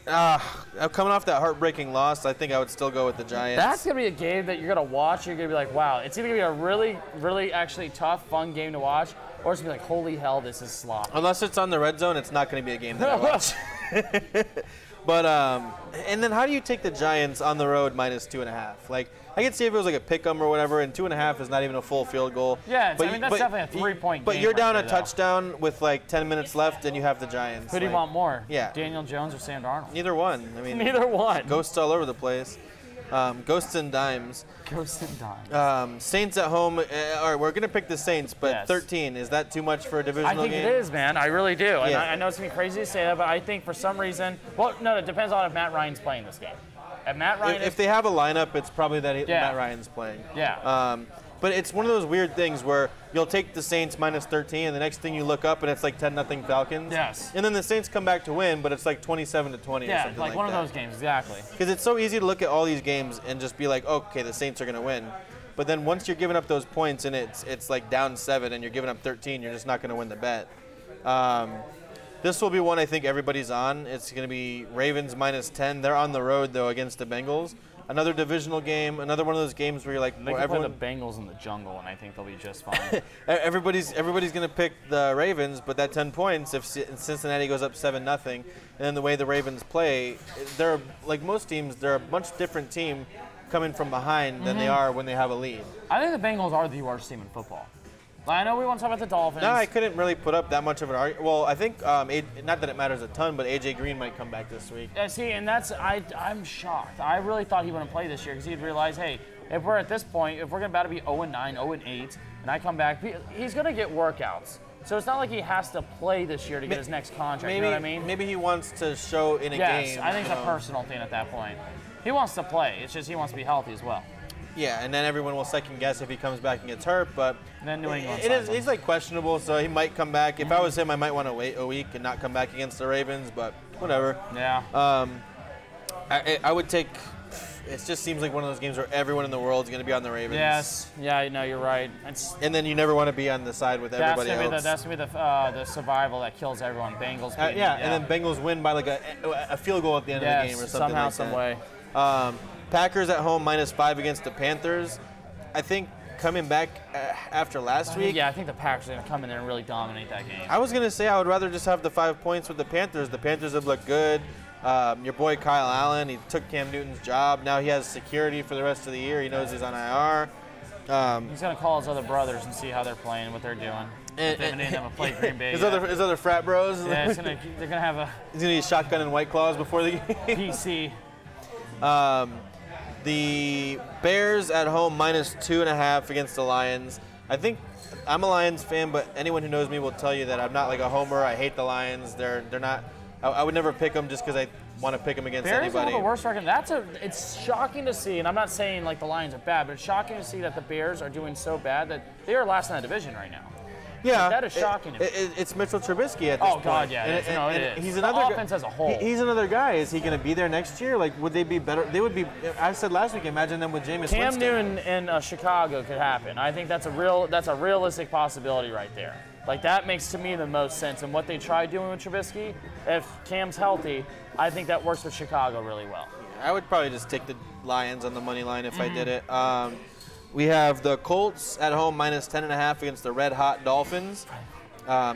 Coming off that heartbreaking loss, I think I would still go with the Giants. That's going to be a game that you're going to watch. You're going to be like, wow, it's either going to be a really, really actually tough, fun game to watch, or it's going to be like, holy hell, this is slop. Unless it's on the red zone, it's not going to be a game that I watch. But, and then how do you take the Giants on the road minus 2.5? Like, I could see if it was like a pick 'em or whatever, and 2.5 is not even a full field goal. Yeah, that's definitely a 3-point game. But you're down right a touchdown with like 10 minutes left, and you have the Giants. Who do you want more? Yeah. Daniel Jones or Sam Darnold? Neither one. I mean, neither one. Ghosts all over the place. Ghosts and dimes. Ghosts and dimes. Saints at home. All right, we're gonna pick the Saints, but 13 is that too much for a divisional game? I think it is, man. I really do. And I know it's gonna be crazy to say that, but I think for some reason, well, no, it depends on if Matt Ryan's playing this game. If Matt Ryan, if they have a lineup, it's probably that Matt Ryan's playing. Yeah. But it's one of those weird things where you'll take the Saints minus 13, and the next thing you look up, and it's like 10-0 Falcons. Yes. And then the Saints come back to win, but it's like 27-20 or something like one of those games, exactly. Because it's so easy to look at all these games and just be like, okay, the Saints are going to win. But then once you're giving up those points and it's like down 7 and you're giving up 13, you're just not going to win the bet. This will be one I think everybody's on. It's going to be Ravens -10. They're on the road, though, against the Bengals. Another divisional game, another one of those games where you're like, they can play the Bengals in the jungle, and I think they'll be just fine. everybody's going to pick the Ravens, but that 10 points, if Cincinnati goes up 7-0, and then the way the Ravens play, they're like most teams, they're a much different team coming from behind than they are when they have a lead. I think the Bengals are the worst team in football. I know we want to talk about the Dolphins. No, I couldn't really put up that much of an argument. Well, I think, not that it matters a ton, but A.J. Green might come back this week. Yeah, see, and I'm shocked. I really thought he wouldn't play this year because he'd realize, hey, if we're at this point, if we're about to be 0-9, 0-8, and I come back, he's going to get workouts. So it's not like he has to play this year to get his next contract, maybe, you know what I mean? Maybe he wants to show in a game. Yes, I think it's a personal thing at that point. He wants to play. It's just he wants to be healthy as well. Yeah, and then everyone will second guess if he comes back and gets hurt, but and then New England he's like questionable, so he might come back. If I was him, I might want to wait a week and not come back against the Ravens, but whatever. Yeah. I would take. It just seems like one of those games where everyone in the world is going to be on the Ravens. Yes. Yeah, no, you're right. And then you never want to be on the side with everybody else. That's going to be the survival that kills everyone. Bengals. Yeah, and then Bengals win by like a field goal at the end of the game or something somehow, like that. some way. Packers at home -5 against the Panthers. I think coming back after last week. Yeah, I think the Packers are going to come in there and really dominate that game. I was going to say I would rather just have the 5 points with the Panthers. The Panthers have looked good. Your boy Kyle Allen, he took Cam Newton's job. Now he has security for the rest of the year. He knows he's on IR. He's going to call his other brothers and see how they're playing, what they're doing. They haven't even played Green Bay his other frat bros. Yeah, they're going to have a... He's going to use shotgun and White Claws before the game. PC. The Bears at home -2.5 against the Lions. I think I'm a Lions fan, but anyone who knows me will tell you that I'm not like a homer. I hate the Lions. They're not. I would never pick them just because I want to pick them against Bears anybody. Bears have the worst record. It's shocking to see, and I'm not saying like the Lions are bad, but it's shocking to see that the Bears are doing so bad that they are last in that division right now. Yeah, that is shocking to me. It's Mitchell Trubisky at this point. Oh God, yeah, it is. He's the another offense as a whole. He's another guy. Is he going to be there next year? Like, would they be better? They would be. I said last week, imagine them with Jameis Cam Winston. Newton in Chicago could happen. I think that's a realistic possibility right there. Like that makes to me the most sense. And what they tried doing with Trubisky, if Cam's healthy, I think that works with Chicago really well. I would probably just take the Lions on the money line if I did it. We have the Colts at home -10.5 against the red-hot Dolphins.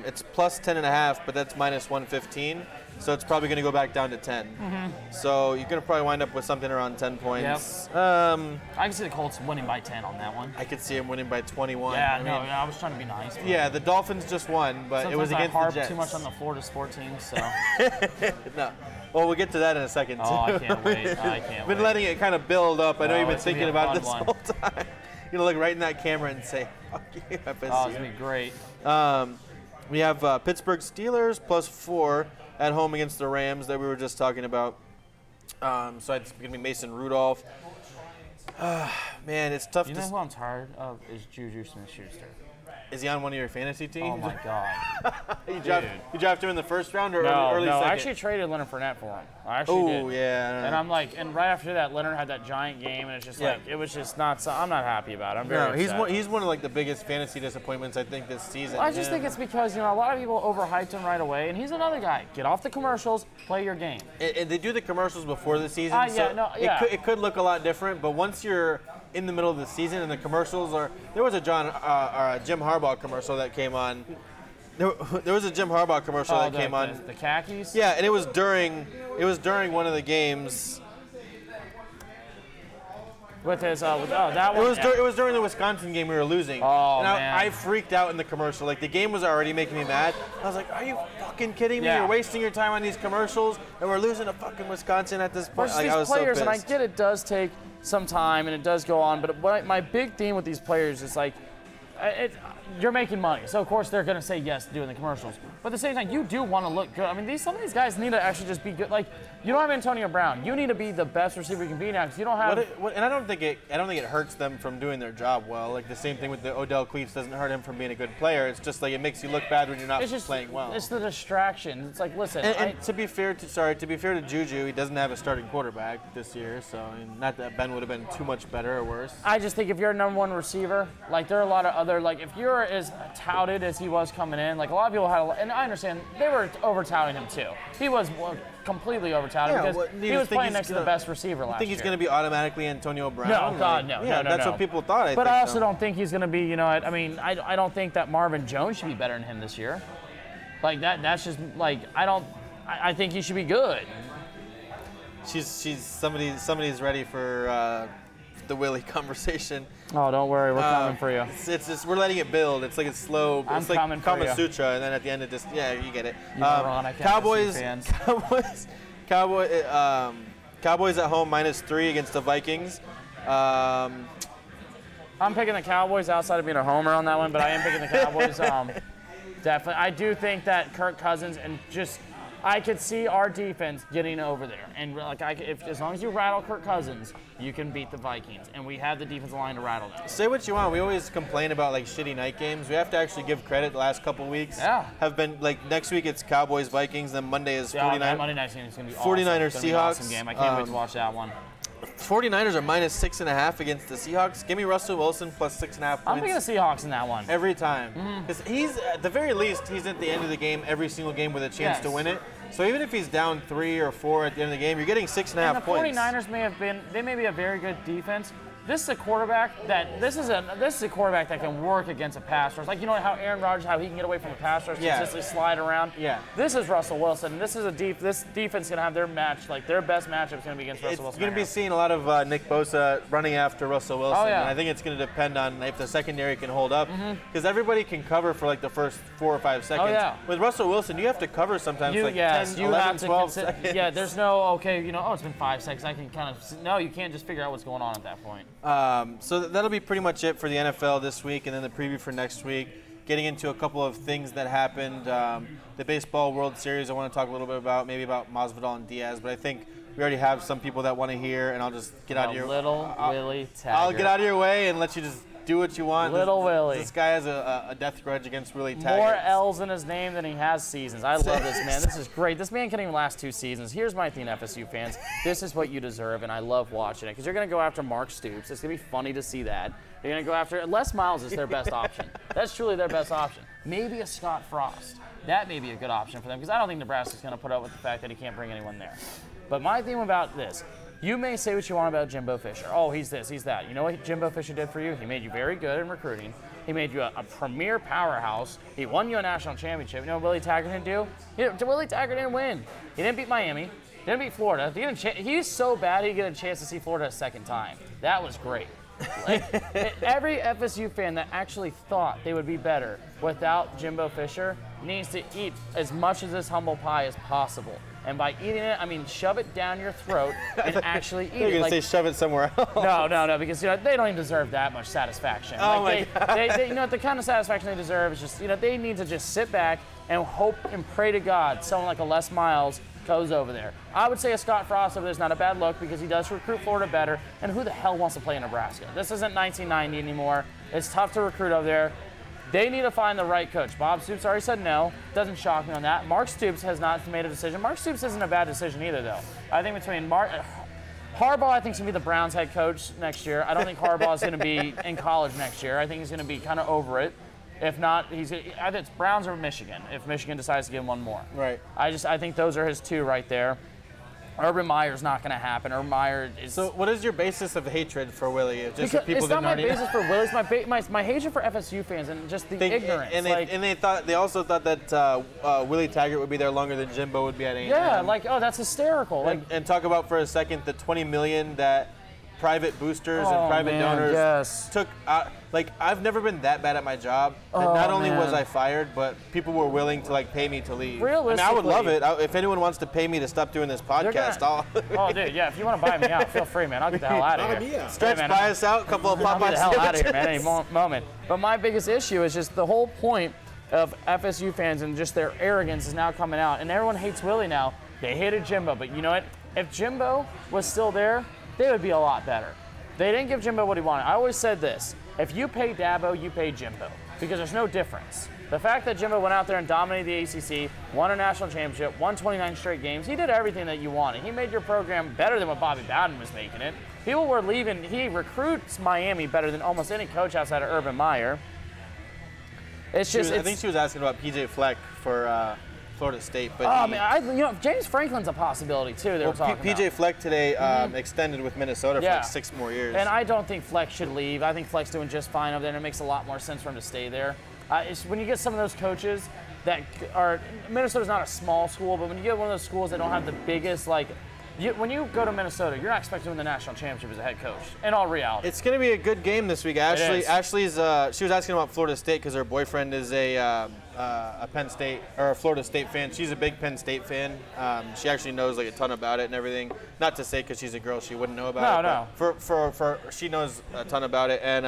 It's +10.5, but that's -115, so it's probably going to go back down to 10. So you're going to probably wind up with something around 10 points. Yep. I can see the Colts winning by 10 on that one. I could see them winning by 21. Yeah, I was trying to be nice. Yeah, the Dolphins just won, but it was against the Jets. I harp too much on the Florida sport team, so. No. Well, we'll get to that in a second, too. Oh, I can't wait. Been letting it kind of build up. I know you've been thinking about this one. whole time. You're going to look right in that camera and say, fuck you, FSU. Oh, it's going to be great. We have Pittsburgh Steelers +4 at home against the Rams that we were just talking about. So it's going to be Mason Rudolph. Man, it's tough. You know who I'm tired of is Juju Smith-Schuster. Is he on one of your fantasy teams? Oh my God! You drafted him in the first round or early second? second? I actually traded Leonard Fournette for him. I actually did. Oh yeah. And I'm like, and right after that, Leonard had that giant game, and it's just like, it was just not. So I'm not happy about it. I'm very upset. He's one of like the biggest fantasy disappointments I think this season. I just think it's because a lot of people overhyped him right away, and he's another guy. Get off the commercials, play your game. And they do the commercials before the season, it could look a lot different. But once you're in the middle of the season and the commercials are, there was a Jim Harbaugh commercial that came on. There was a Jim Harbaugh commercial that came on. The khakis? Yeah, and it was during one of the games. With his that one. It was during the Wisconsin game we were losing. Oh, and man. I freaked out in the commercial. Like the game was already making me mad. I was like, "Are you fucking kidding me? Yeah. You're wasting your time on these commercials, and we're losing to fucking Wisconsin at this point." Like, I was players, so and I pissed. get it does take some time and it does go on, but my big theme with these players is like, you're making money, so of course they're going to say yes to doing the commercials. But at the same time, you do want to look good. I mean, some of these guys need to actually just be good. Like, you don't have Antonio Brown. You need to be the best receiver you can be now because you don't have. And I don't think it hurts them from doing their job well. Like the same thing with the Odell Cleats doesn't hurt him from being a good player. It's just like it makes you look bad when you're not playing well. It's the distraction. It's like, listen. And to be fair to Juju, he doesn't have a starting quarterback this year. So I mean, not that Ben would have been too much better or worse. I just think if you're a number one receiver, like there are a lot of other, like if you're as touted as he was coming in, like a lot of people had, and I understand they were over-touting him too. He was completely over-touted because he was playing next to the best receiver last year. You think he's going to be automatically Antonio Brown? No, God, no. Yeah, no, that's what people thought. But I also don't think he's going to be, I mean, I don't think that Marvin Jones should be better than him this year. Like that's just like, I think he should be good. Somebody's ready for the WiLLLLie conversation. Oh, don't worry, we're coming for you. It's just we're letting it build. It's like it's slow. It's like Kama Sutra, and then at the end it just you get it. Cowboys at home -3 against the Vikings. I'm picking the Cowboys outside of being a homer on that one, but I am picking the Cowboys. Definitely, I do think that Kirk Cousins and just. I could see our defense getting over there, and like as long as you rattle Kirk Cousins, you can beat the Vikings, and we have the defensive line to rattle them. Say what you want. We always complain about like shitty night games. We have to actually give credit. The last couple weeks have been like next week it's Cowboys Vikings, then Monday is 49ers. Monday night game is going to be 49ers awesome. Seahawks. Awesome game. I can't wait to watch that one. 49ers are -6.5 against the Seahawks. Give me Russell Wilson plus 6.5 points. I'm picking the Seahawks in that one. Every time. Because he's, at the very least, he's at the end of the game every single game with a chance to win it. So even if he's down 3 or 4 at the end of the game, you're getting 6.5 points. And the 49ers may be a very good defense. This is a quarterback this is a quarterback that can work against a pass rush. Like how Aaron Rodgers, how he can get away from a pass rush, consistently slide around. Yeah. This is Russell Wilson. And this defense is gonna have their match, like their best matchup is gonna be against Russell Wilson. It's gonna be seeing a lot of Nick Bosa running after Russell Wilson. Oh, yeah. And I think it's gonna depend on if the secondary can hold up, because everybody can cover for like the first 4 or 5 seconds. Oh, yeah. With Russell Wilson, you have to cover sometimes 10, 11, 12 seconds. Yeah, there's no it's been 5 seconds. I can kind of you can't just figure out what's going on at that point. So that'll be pretty much it for the NFL this week, and then the preview for next week. Getting into a couple of things that happened. The Baseball World Series I want to talk a little bit about, maybe about Masvidal and Diaz, but I think we already have some people that want to hear, and I'll just get out of your WiLLLLie Taggart. I'll get out of your way and let you just do what you want. Little Willie. This guy has a death grudge against Willie Taggart. More L's in his name than he has seasons. I love this man. This is great. This man can't even last 2 seasons. Here's my thing, FSU fans. This is what you deserve, and I love watching it because you're going to go after Mark Stoops. It's going to be funny to see that. You're going to go after Les Miles is their best option. That's truly their best option. Maybe a Scott Frost. That may be a good option for them because I don't think Nebraska's going to put up with the fact that he can't bring anyone there. But my thing about this, you may say what you want about Jimbo Fisher. Oh, he's this, he's that. You know what Jimbo Fisher did for you? He made you very good in recruiting. He made you a premier powerhouse. He won you a national championship. You know what Willie Taggart didn't do? Willie Taggart didn't win. He didn't beat Miami. He didn't beat Florida. He's so bad he didn't get a chance to see Florida a second time. That was great. Like, every FSU fan that actually thought they would be better without Jimbo Fisher needs to eat as much of this humble pie as possible. And by eating it, I mean shove it down your throat and actually eat it. You're going to say shove it somewhere else. No, because they don't even deserve that much satisfaction. Oh my God. The kind of satisfaction they deserve is just, they need to just sit back and hope and pray to God someone like a Les Miles goes over there. I would say a Scott Frost over there is not a bad look because he does recruit Florida better. And who the hell wants to play in Nebraska? This isn't 1990 anymore. It's tough to recruit over there. They need to find the right coach. Bob Stoops already said no. Doesn't shock me on that. Mark Stoops has not made a decision. Mark Stoops isn't a bad decision either, though. I think between Harbaugh, I think, is going to be the Browns head coach next year. I don't think Harbaugh is going to be in college next year. I think he's going to be kind of over it. If not, either it's Browns or Michigan, if Michigan decides to give him one more. Right. I think those are his 2 right there. Urban Meyer's not going to happen. Urban Meyer is. So, what is your basis of hatred for Willie? It's not my basis for Willie. It's my hatred for FSU fans and just the ignorance. And they also thought that Willie Taggart would be there longer than Jimbo would be at A&M. Yeah, that's hysterical. And talk about for a second the $20 million that private boosters and private donors. Yes. Took like I've never been that bad at my job. And not only was I fired, but people were willing to like pay me to leave. Realistically, I would love it. If anyone wants to pay me to stop doing this podcast, I'll. Oh, dude, yeah. If you want to buy me out, feel free, man. I'll get the hell out of here. Stretch, buy us out. A couple of Popeye I'll get the hell out of here, man. sandwiches. Any moment. But my biggest issue is just the whole point of FSU fans and just their arrogance is now coming out, and everyone hates Willie now. They hated Jimbo, but you know what? If Jimbo was still there, they would be a lot better. They didn't give Jimbo what he wanted. I always said this: if you pay Dabo, you pay Jimbo, because there's no difference. The fact that Jimbo went out there and dominated the ACC, won a national championship, won 29 straight games, he did everything that you wanted. He made your program better than what Bobby Bowden was making it. People were leaving. He recruits Miami better than almost any coach outside of Urban Meyer. It's just. I think she was asking about PJ Fleck for Florida State, but James Franklin's a possibility too. They were talking PJ about. Fleck today extended with Minnesota for like 6 more years. And I don't think Fleck should leave. I think Fleck's doing just fine over there, and it makes a lot more sense for him to stay there. It's when you get some of those coaches that are Minnesota's not a small school, but when you get one of those schools that don't have the biggest when you go to Minnesota, you're not expected to win the national championship as a head coach. In all reality, it's going to be a good game this week. Ashley's she was asking about Florida State because her boyfriend is a Penn State or a Florida State fan. She's a big Penn State fan. She actually knows like a ton about it and everything. Not to say because she's a girl she wouldn't know about it. No. For she knows a ton about it, and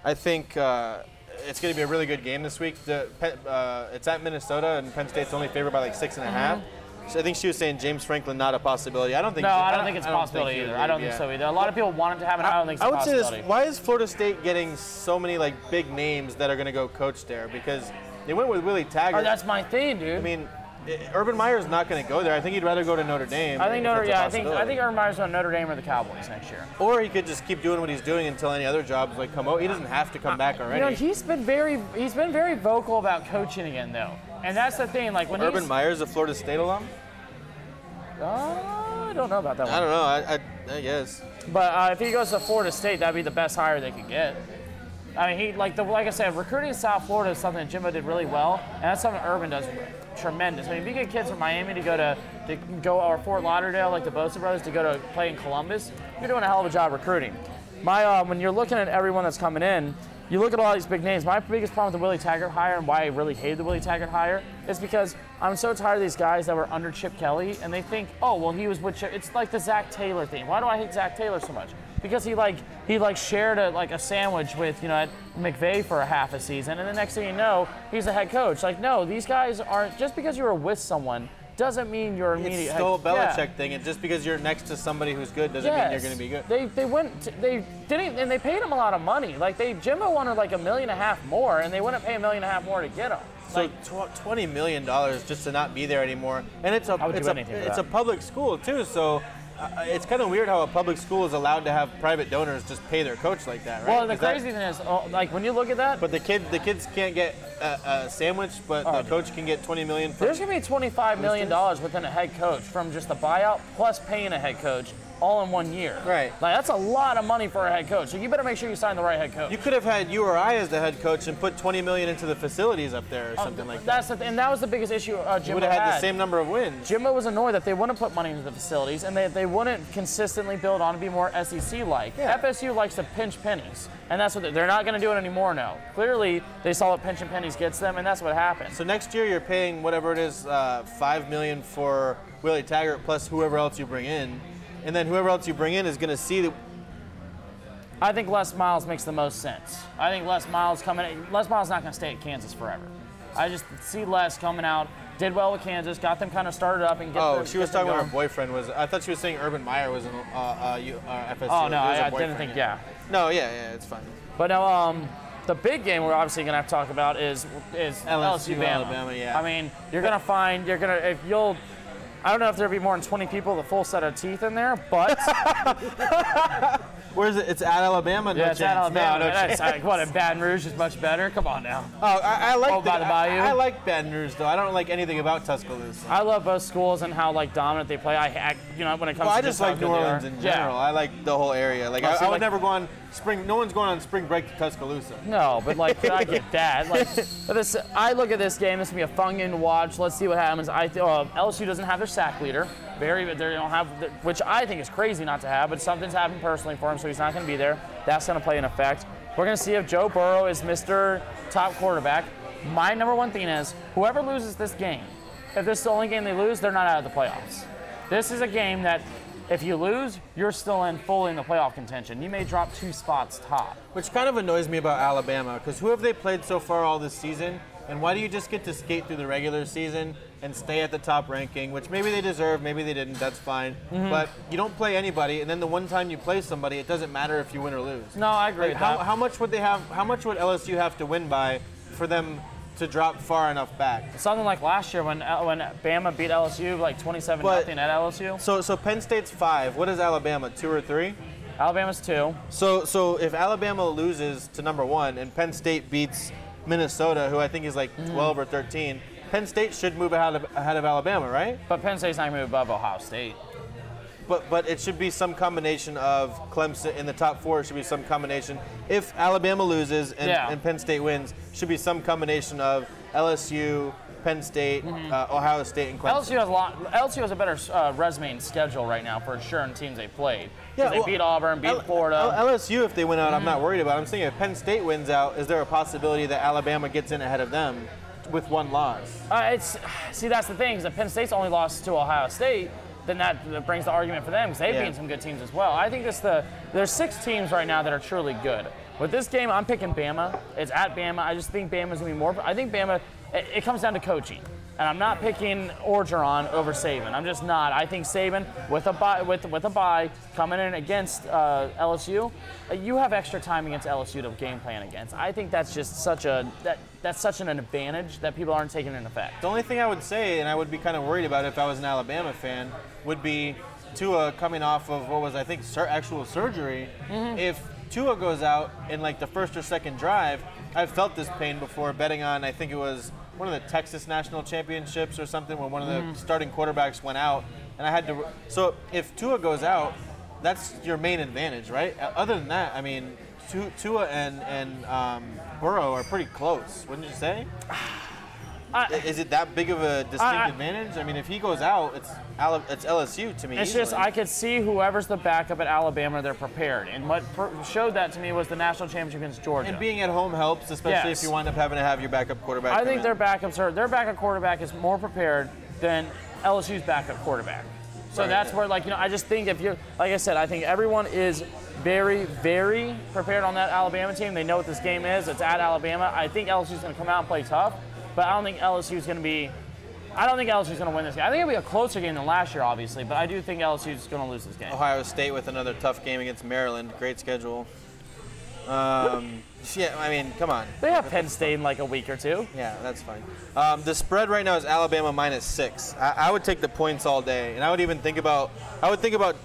I think it's going to be a really good game this week. It's at Minnesota, and Penn State's only favored by like 6.5. So I think she was saying James Franklin not a possibility. I don't think. No, I don't think it's a possibility either. I don't think so either. A lot of people want it to happen. I don't think it's a possibility. I would say this: why is Florida State getting so many like big names that are going to go coach there? Because they went with Willie Taggart. Oh, that's my thing, dude. I mean, Urban Meyer's not going to go there. I think he'd rather go to Notre Dame. I think I think Urban Meyer's going to Notre Dame or the Cowboys next year. Or he could just keep doing what he's doing until any other jobs like come out. He doesn't have to come back already. You know, he's been very vocal about coaching again though, and that's the thing. Like when Urban Meyer's a Florida State alum. I don't know about that one. I don't know. I guess. But if he goes to Florida State, that'd be the best hire they could get. I mean, like I said, recruiting South Florida is something that Jimbo did really well, and that's something Urban does tremendous. I mean, if you get kids from Miami to go or Fort Lauderdale, like the Bosa brothers, to go to play in Columbus, you're doing a hell of a job recruiting. When you're looking at everyone that's coming in, you look at all these big names. My biggest problem with the Willie Taggart hire and why I really hated the Willie Taggart hire is because I'm so tired of these guys that were under Chip Kelly and they think, oh, well, he was with Chip. It's like the Zach Taylor thing. Why do I hate Zach Taylor so much? Because he shared a sandwich with at McVay for a half a season, and the next thing you know, he's the head coach. Like, no, these guys aren't. Just because you were with someone doesn't mean you're immediate. It's still a Belichick thing, and just because you're next to somebody who's good doesn't mean you're going to be good. They didn't, and they paid him a lot of money. Like Jimbo wanted like $1.5 million more, and they wouldn't pay $1.5 million more to get him. So $20 million just to not be there anymore, and it's a public school too. So it's kind of weird how a public school is allowed to have private donors just pay their coach like that, right? Well, the crazy thing is, like when you look at that, but the kids can't get a sandwich, but the coach can get $20 million. There's gonna be $25 million within a head coach from just the buyout plus paying a head coach all in 1 year. Right. Like that's a lot of money for a head coach. So you better make sure you sign the right head coach. You could have had you or I as the head coach and put $20 million into the facilities up there or something like that. And that was the biggest issue Jimbo You would have had the same number of wins. Jimbo was annoyed that they wouldn't put money into the facilities and they wouldn't consistently build on to be more SEC-like. Yeah. FSU likes to pinch pennies, and that's what they're not going to do it anymore now. Clearly, they saw what pinching pennies gets them, and that's what happened. So next year you're paying whatever it is, $5 million for Willie Taggart plus whoever else you bring in. And then whoever else you bring in is going to see that. I think Les Miles makes the most sense. I think Les Miles not going to stay at Kansas forever. I just see Les coming out, did well with Kansas, got them kind of started up and get she was talking about her boyfriend was. I thought she was saying Urban Meyer was an FSU. Oh no, I didn't think. Yeah. No, yeah, it's fine. But now, the big game we're obviously going to have to talk about is LSU Bama. Alabama, yeah. I mean, I don't know if there'll be more than 20 people with a full set of teeth in there, but where is it? It's at Alabama. Yeah, it's at Alabama. No chance. What, in Baton Rouge is much better? Come on now. Oh, I like by the Bayou. I like Baton Rouge though. I don't like anything about Tuscaloosa. I love both schools and how dominant they play. When it comes to I just like New Orleans in general. I like the whole area. Like I would never go on spring. No one's going on spring break to Tuscaloosa. No, but I get that. I look at this game. This is gonna be a fun game to watch. Let's see what happens. LSU doesn't have their sack leader. They don't have, which I think is crazy not to have, but something's happened personally for him, so he's not going to be there. That's going to play an effect. We're going to see if Joe Burrow is Mr. Top quarterback. My number one thing is, whoever loses this game, if this is the only game they lose, they're not out of the playoffs. This is a game that, if you lose, you're still fully in the playoff contention. You may drop 2 spots top. Which kind of annoys me about Alabama, because who have they played so far all this season? And why do you just get to skate through the regular season and stay at the top ranking, which maybe they deserve, maybe they didn't, that's fine. But you don't play anybody, and then the one time you play somebody, it doesn't matter if you win or lose. No, I agree with that. How much would LSU have to win by for them to drop far enough back? Something like last year when Bama beat LSU like 27-0 at LSU. So Penn State's 5. What is Alabama, 2 or 3? Alabama's 2. So if Alabama loses to number 1 and Penn State beats Minnesota, who I think is like 12 or 13, Penn State should move ahead of Alabama, right? But Penn State's not going to move above Ohio State. But it should be some combination of Clemson in the top 4. It should be some combination. If Alabama loses and Penn State wins, should be some combination of LSU, Penn State, Ohio State, and Clemson. LSU has a better resume and schedule right now for sure in teams they played. Yeah, they beat Auburn, beat Florida. LSU, if they win out, I'm not worried about. I'm saying if Penn State wins out, is there a possibility that Alabama gets in ahead of them with 1 loss? See, that's the thing, because if Penn State's only lost to Ohio State, then that brings the argument for them, because they've beaten some good teams as well. I think there's 6 teams right now that are truly good. With this game, I'm picking Bama. It's at Bama. I just think Bama's going to be more. I think Bama, it comes down to coaching. And I'm not picking Orgeron over Saban. I'm just not. I think Saban, with a bye coming in against LSU, you have extra time against LSU to game plan against. I think that's just such an advantage that people aren't taking into effect. The only thing I would say, and I would be kind of worried about if I was an Alabama fan, would be Tua coming off of what was, I think, actual surgery. If Tua goes out in like the first or second drive, I've felt this pain before betting on, I think it was one of the Texas National Championships or something, where one of the starting quarterbacks went out, and I had to. So if Tua goes out, that's your main advantage, right? Other than that, I mean, Tua and Burrow are pretty close, wouldn't you say? Is it that big of a distinct advantage? I mean, if he goes out, it's LSU to me. It's easily. just I could see whoever's the backup at Alabama, they're prepared. And what showed that to me was the national championship against Georgia. And being at home helps, especially if you wind up having to have your backup quarterback. I think their backup quarterback is more prepared than LSU's backup quarterback. So that's where, I just think if you're, like I said, I think everyone is very, very prepared on that Alabama team. They know what this game is. It's at Alabama. I think LSU's going to come out and play tough. But I don't think LSU's going to win this game. I think it'll be a closer game than last year, obviously, but I do think LSU's going to lose this game. Ohio State with another tough game against Maryland. Great schedule. Yeah, I mean, come on. They have Penn State in like a week or 2. Yeah, that's fine. The spread right now is Alabama -6. I would take the points all day, and I would think about,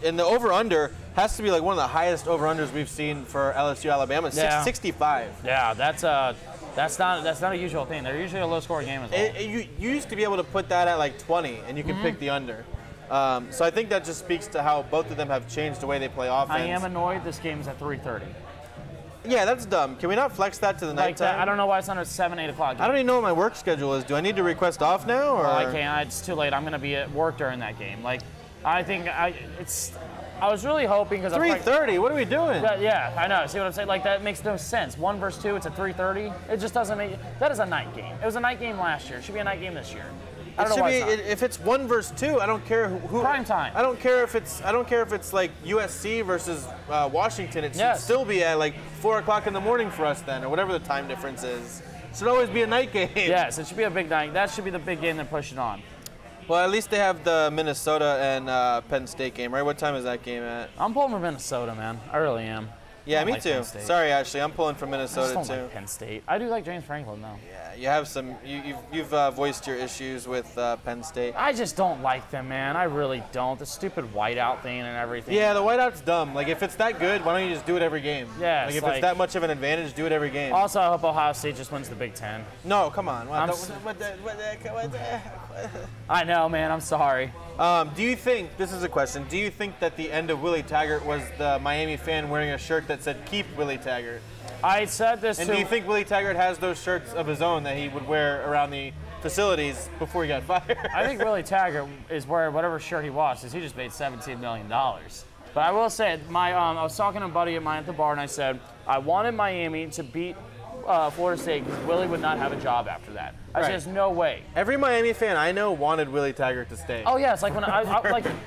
and the over/under has to be like one of the highest over/unders we've seen for LSU Alabama. 65. Yeah, that's not a usual thing. They're usually a low-scoring game as well. You used to be able to put that at like 20, and you can pick the under. So I think that just speaks to how both of them have changed the way they play offense. I am annoyed this game's at 3:30. Yeah, that's dumb. Can we not flex that to the nighttime? I don't know why it's not a 7, 8 o'clock game. I don't even know what my work schedule is. Do I need to request off now? Or? Well, I can't. It's too late. I'm going to be at work during that game. I was really hoping because 3:30. What are we doing? Yeah, I know. See what I'm saying? That makes no sense. 1 versus 2. It's at 3:30. It just doesn't make. That is a night game. It was a night game last year. It should be a night game this year. I don't know why it's not. If it's 1 versus 2, I don't care who. Prime time. I don't care if it's like USC versus Washington. It should still be at like 4 o'clock in the morning for us then, or whatever the time difference is. It should always be a night game. Yes, it should be a big night. That should be the big game they're pushing on. Well, at least they have the Minnesota and Penn State game, right? What time is that game at? I'm pulling for Minnesota, man. I really am. Yeah, me too. Sorry, Ashley. I'm pulling for Minnesota I just too. don't like Penn State. I do like James Franklin though. Yeah, you have some. You've voiced your issues with Penn State. I just don't like them, man. I really don't. The stupid whiteout thing and everything. Yeah, the whiteout's dumb. Like if it's that good, why don't you just do it every game? Yeah. Like if it's that much of an advantage, do it every game. Also, I hope Ohio State just wins the Big Ten. No, come on. I know, man. I'm sorry. Do you think, this is a question, do you think that the end of Willie Taggart was the Miami fan wearing a shirt that said, "Keep Willie Taggart"? I said this And do you think Willie Taggart has those shirts of his own that he would wear around the facilities before he got fired. I think Willie Taggart is wearing whatever shirt he wants, because he just made $17 million. But I will say, I was talking to a buddy of mine at the bar, and I said, I wanted Miami to beat Florida State because Willie would not have a job after that. I said, there's no way. Every Miami fan I know wanted Willie Taggart to stay. Oh, yeah. It's like when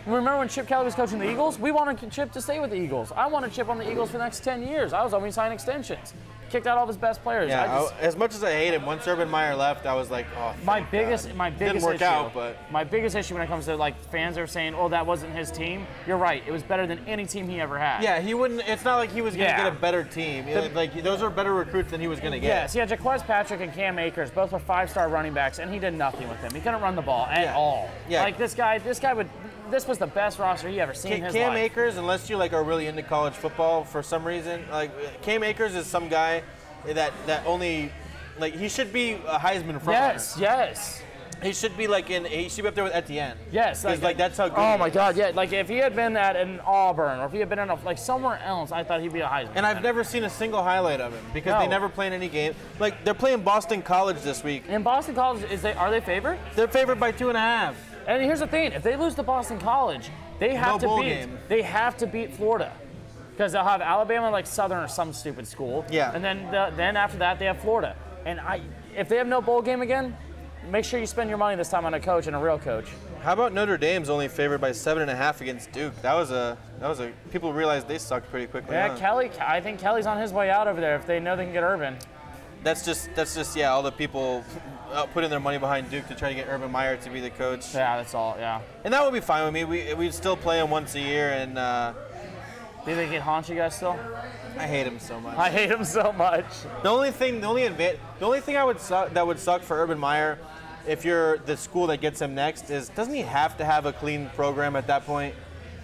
remember when Chip Kelly was coaching the Eagles? We wanted Chip to stay with the Eagles. I wanted Chip on the Eagles for the next 10 years. I was hoping he signed extensions. Kicked out all of his best players. Yeah, as much as I hate him, once Urban Meyer left, I was like, oh, my biggest didn't work issue, out, but my biggest issue when it comes to like fans are saying, oh, that wasn't his team. You're right. It was better than any team he ever had. Yeah, he wouldn't. It's not like he was going to get a better team. Like those are better recruits than he was going to get. Yes, yeah. Jaquez Patrick and Cam Akers both were 5-star running backs, and he did nothing with them. He couldn't run the ball at all. Yeah. Like this guy would. This was the best roster he ever seen in his life. Cam Akers, unless you like are really into college football for some reason, like Cam Akers is some guy that only, like, he should be a Heisman frontrunner. Yes. He should be he should be up there with Etienne. Yes. Like that's how good Oh my God, yeah. Like if he had been in Auburn, or if he had been in somewhere else, I thought he'd be a Heisman. And I've never seen a single highlight of him because they never play in any game. Like they're playing Boston College this week. In Boston College, are they favored? They're favored by 2.5. And here's the thing: if they lose to Boston College, they have to beat Florida. Because they'll have Alabama, like Southern or some stupid school. Yeah. And then after that, they have Florida. And if they have no bowl game again, make sure you spend your money this time on a coach and a real coach. How about Notre Dame's only favored by 7.5 against Duke? That was a people realized they sucked pretty quickly. Yeah, huh? Kelly. I think Kelly's on his way out over there if they know they can get Urban. That's just all the people putting their money behind Duke to try to get Urban Meyer to be the coach. Yeah, that's all. Yeah. And that would be fine with me. We'd still play him once a year and. Do you think he'd haunt you guys still? I hate him so much. I hate him so much. The only thing that would suck for Urban Meyer, if you're the school that gets him next, is doesn't he have to have a clean program at that point?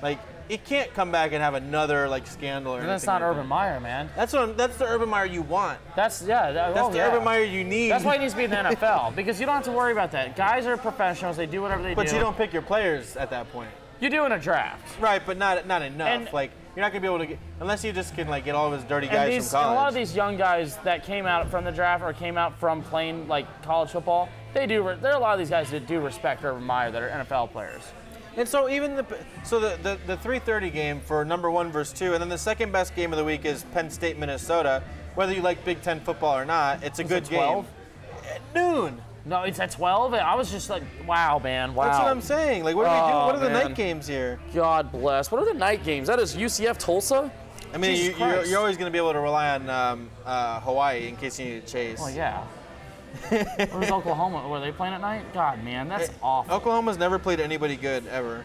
Like he can't come back and have another like scandal or anything. That's not like Urban Meyer, man. That's the Urban Meyer you want. That's the Urban Meyer you need. That's why he needs to be in the NFL because you don't have to worry about that. Guys are professionals; they do whatever they do. But you don't pick your players at that point. You do in a draft, right? But not enough. And, like. You're not gonna be able to get unless you just can like get all of his dirty guys from college. And a lot of these young guys that came out from the draft or came out from playing like college football, there are a lot of these guys that do respect Urban Meyer that are NFL players. And so even the 3:30 game for number 1 versus 2, and then the second best game of the week is Penn State Minnesota. Whether you like Big Ten football or not, it's a good game. 12? At noon. No, it's at 12. I was just like, wow, man, wow. That's what I'm saying. Like, what are we doing? What are the night games here? God bless. What are the night games? That is UCF Tulsa? I mean, you're always going to be able to rely on Hawaii in case you need to chase. Well, yeah. Where's Oklahoma? Were they playing at night? God, man, that's awful. Oklahoma's never played anybody good ever.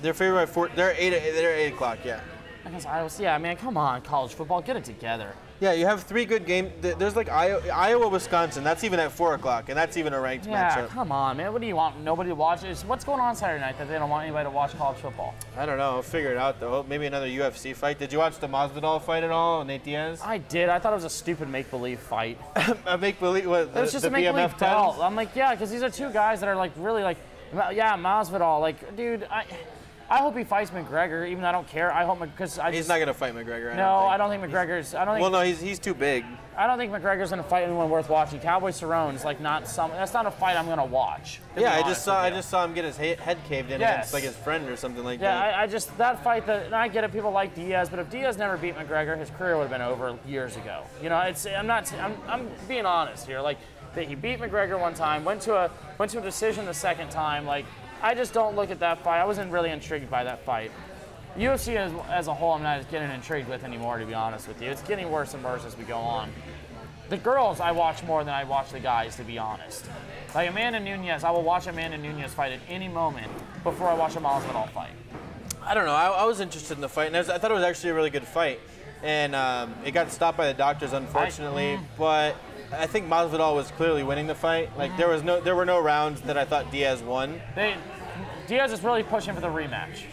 They're favored by 4. They're 8 o'clock. Yeah. Against Iowa. Yeah, man, come on, college football, get it together. Yeah, you have 3 good games. There's like Iowa, Wisconsin. That's even at 4 o'clock, and that's even a ranked matchup. Yeah, come on, man. What do you want? Nobody to watch it? What's going on Saturday night that they don't want anybody to watch college football? I don't know. I'll figure it out, though. Maybe another UFC fight. Did you watch the Masvidal fight at all, Nate Diaz? I did. I thought it was a stupid make-believe fight. A make-believe? What? It was just a make-believe belt. I'm like, yeah, because these are 2 guys that are like really like, yeah, Masvidal. Like, dude, I hope he fights McGregor, even though I don't care. I hope because he's not gonna fight McGregor. I don't think McGregor's. Well, no, he's too big. I don't think McGregor's gonna fight anyone worth watching. Cowboy Cerrone is like that's not a fight I'm gonna watch. Yeah, I just saw him get his head caved in against like his friend or something like that. Yeah, I just that fight and I get it. People like Diaz, but if Diaz never beat McGregor, his career would have been over years ago. You know, I'm being honest here. Like that he beat McGregor one time, went to a decision the second time. Like. I just don't look at that fight. I wasn't really intrigued by that fight. UFC as a whole, I'm not getting intrigued with anymore, to be honest with you. It's getting worse and worse as we go on. The girls I watch more than I watch the guys, to be honest. Like Amanda Nunes, I will watch Amanda Nunes fight at any moment before I watch a Masvidal fight. I don't know. I was interested in the fight, and I thought it was actually a really good fight. And it got stopped by the doctors, unfortunately. But I think Masvidal was clearly winning the fight. Like there were no rounds that I thought Diaz won. Diaz is really pushing for the rematch.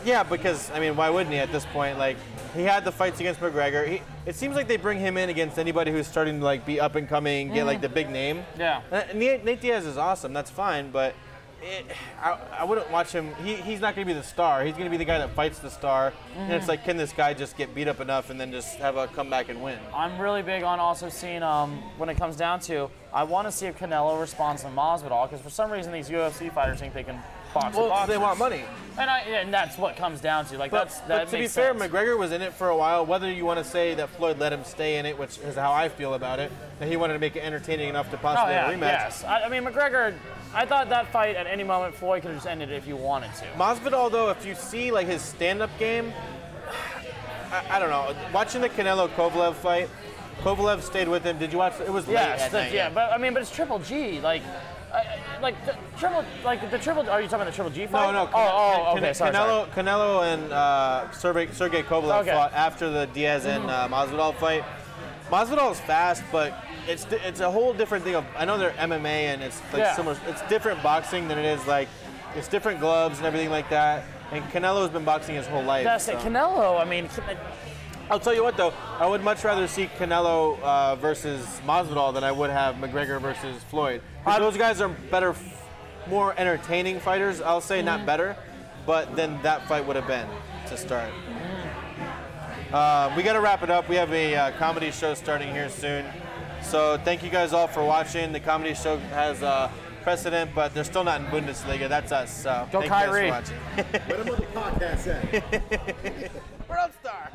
Yeah, because I mean, why wouldn't he at this point? Like he had the fights against McGregor. It seems like they bring him in against anybody who's starting to like be up and coming, get like the big name. Yeah. Nate Diaz is awesome. That's fine, but I wouldn't watch him. He's not going to be the star. He's going to be the guy that fights the star. And it's like, can this guy just get beat up enough and then just have a comeback and win? I'm really big on also seeing, when it comes down to, I want to see if Canelo responds to Masvidal, because for some reason these UFC fighters think they can box with boxers. They want money. And that's what comes down to. Like, but to be fair, McGregor was in it for a while. Whether you want to say that Floyd let him stay in it, which is how I feel about it, that he wanted to make it entertaining enough to possibly have a rematch. Yes. I mean, McGregor, I thought that fight at any moment Floyd could have just ended it if you wanted to. Masvidal, though, if you see like his stand-up game, I don't know. Watching the Canelo-Kovalev fight, Kovalev stayed with him. Did you watch? It was late at night. Yeah, but it's Triple G. Are you talking about the Triple G fight? No. Okay, sorry. Canelo and Sergey Kovalev fought after the Diaz and Masvidal fight. Masvidal is fast, but it's a whole different thing. I know they're MMA and it's like similar. It's different boxing than it is like it's different gloves and everything like that. And Canelo's been boxing his whole life. That's it. Canelo. I mean, I'll tell you what though, I would much rather see Canelo versus Masvidal than I would have McGregor versus Floyd. Those guys are better, more entertaining fighters. I'll say not better, but then that fight would have been to start. We got to wrap it up. We have a comedy show starting here soon. So thank you guys all for watching. The comedy show has precedent, but they're still not in Bundesliga. That's us. So Go thank Kyrie. you guys for watching. What about the podcast at? We're on Star.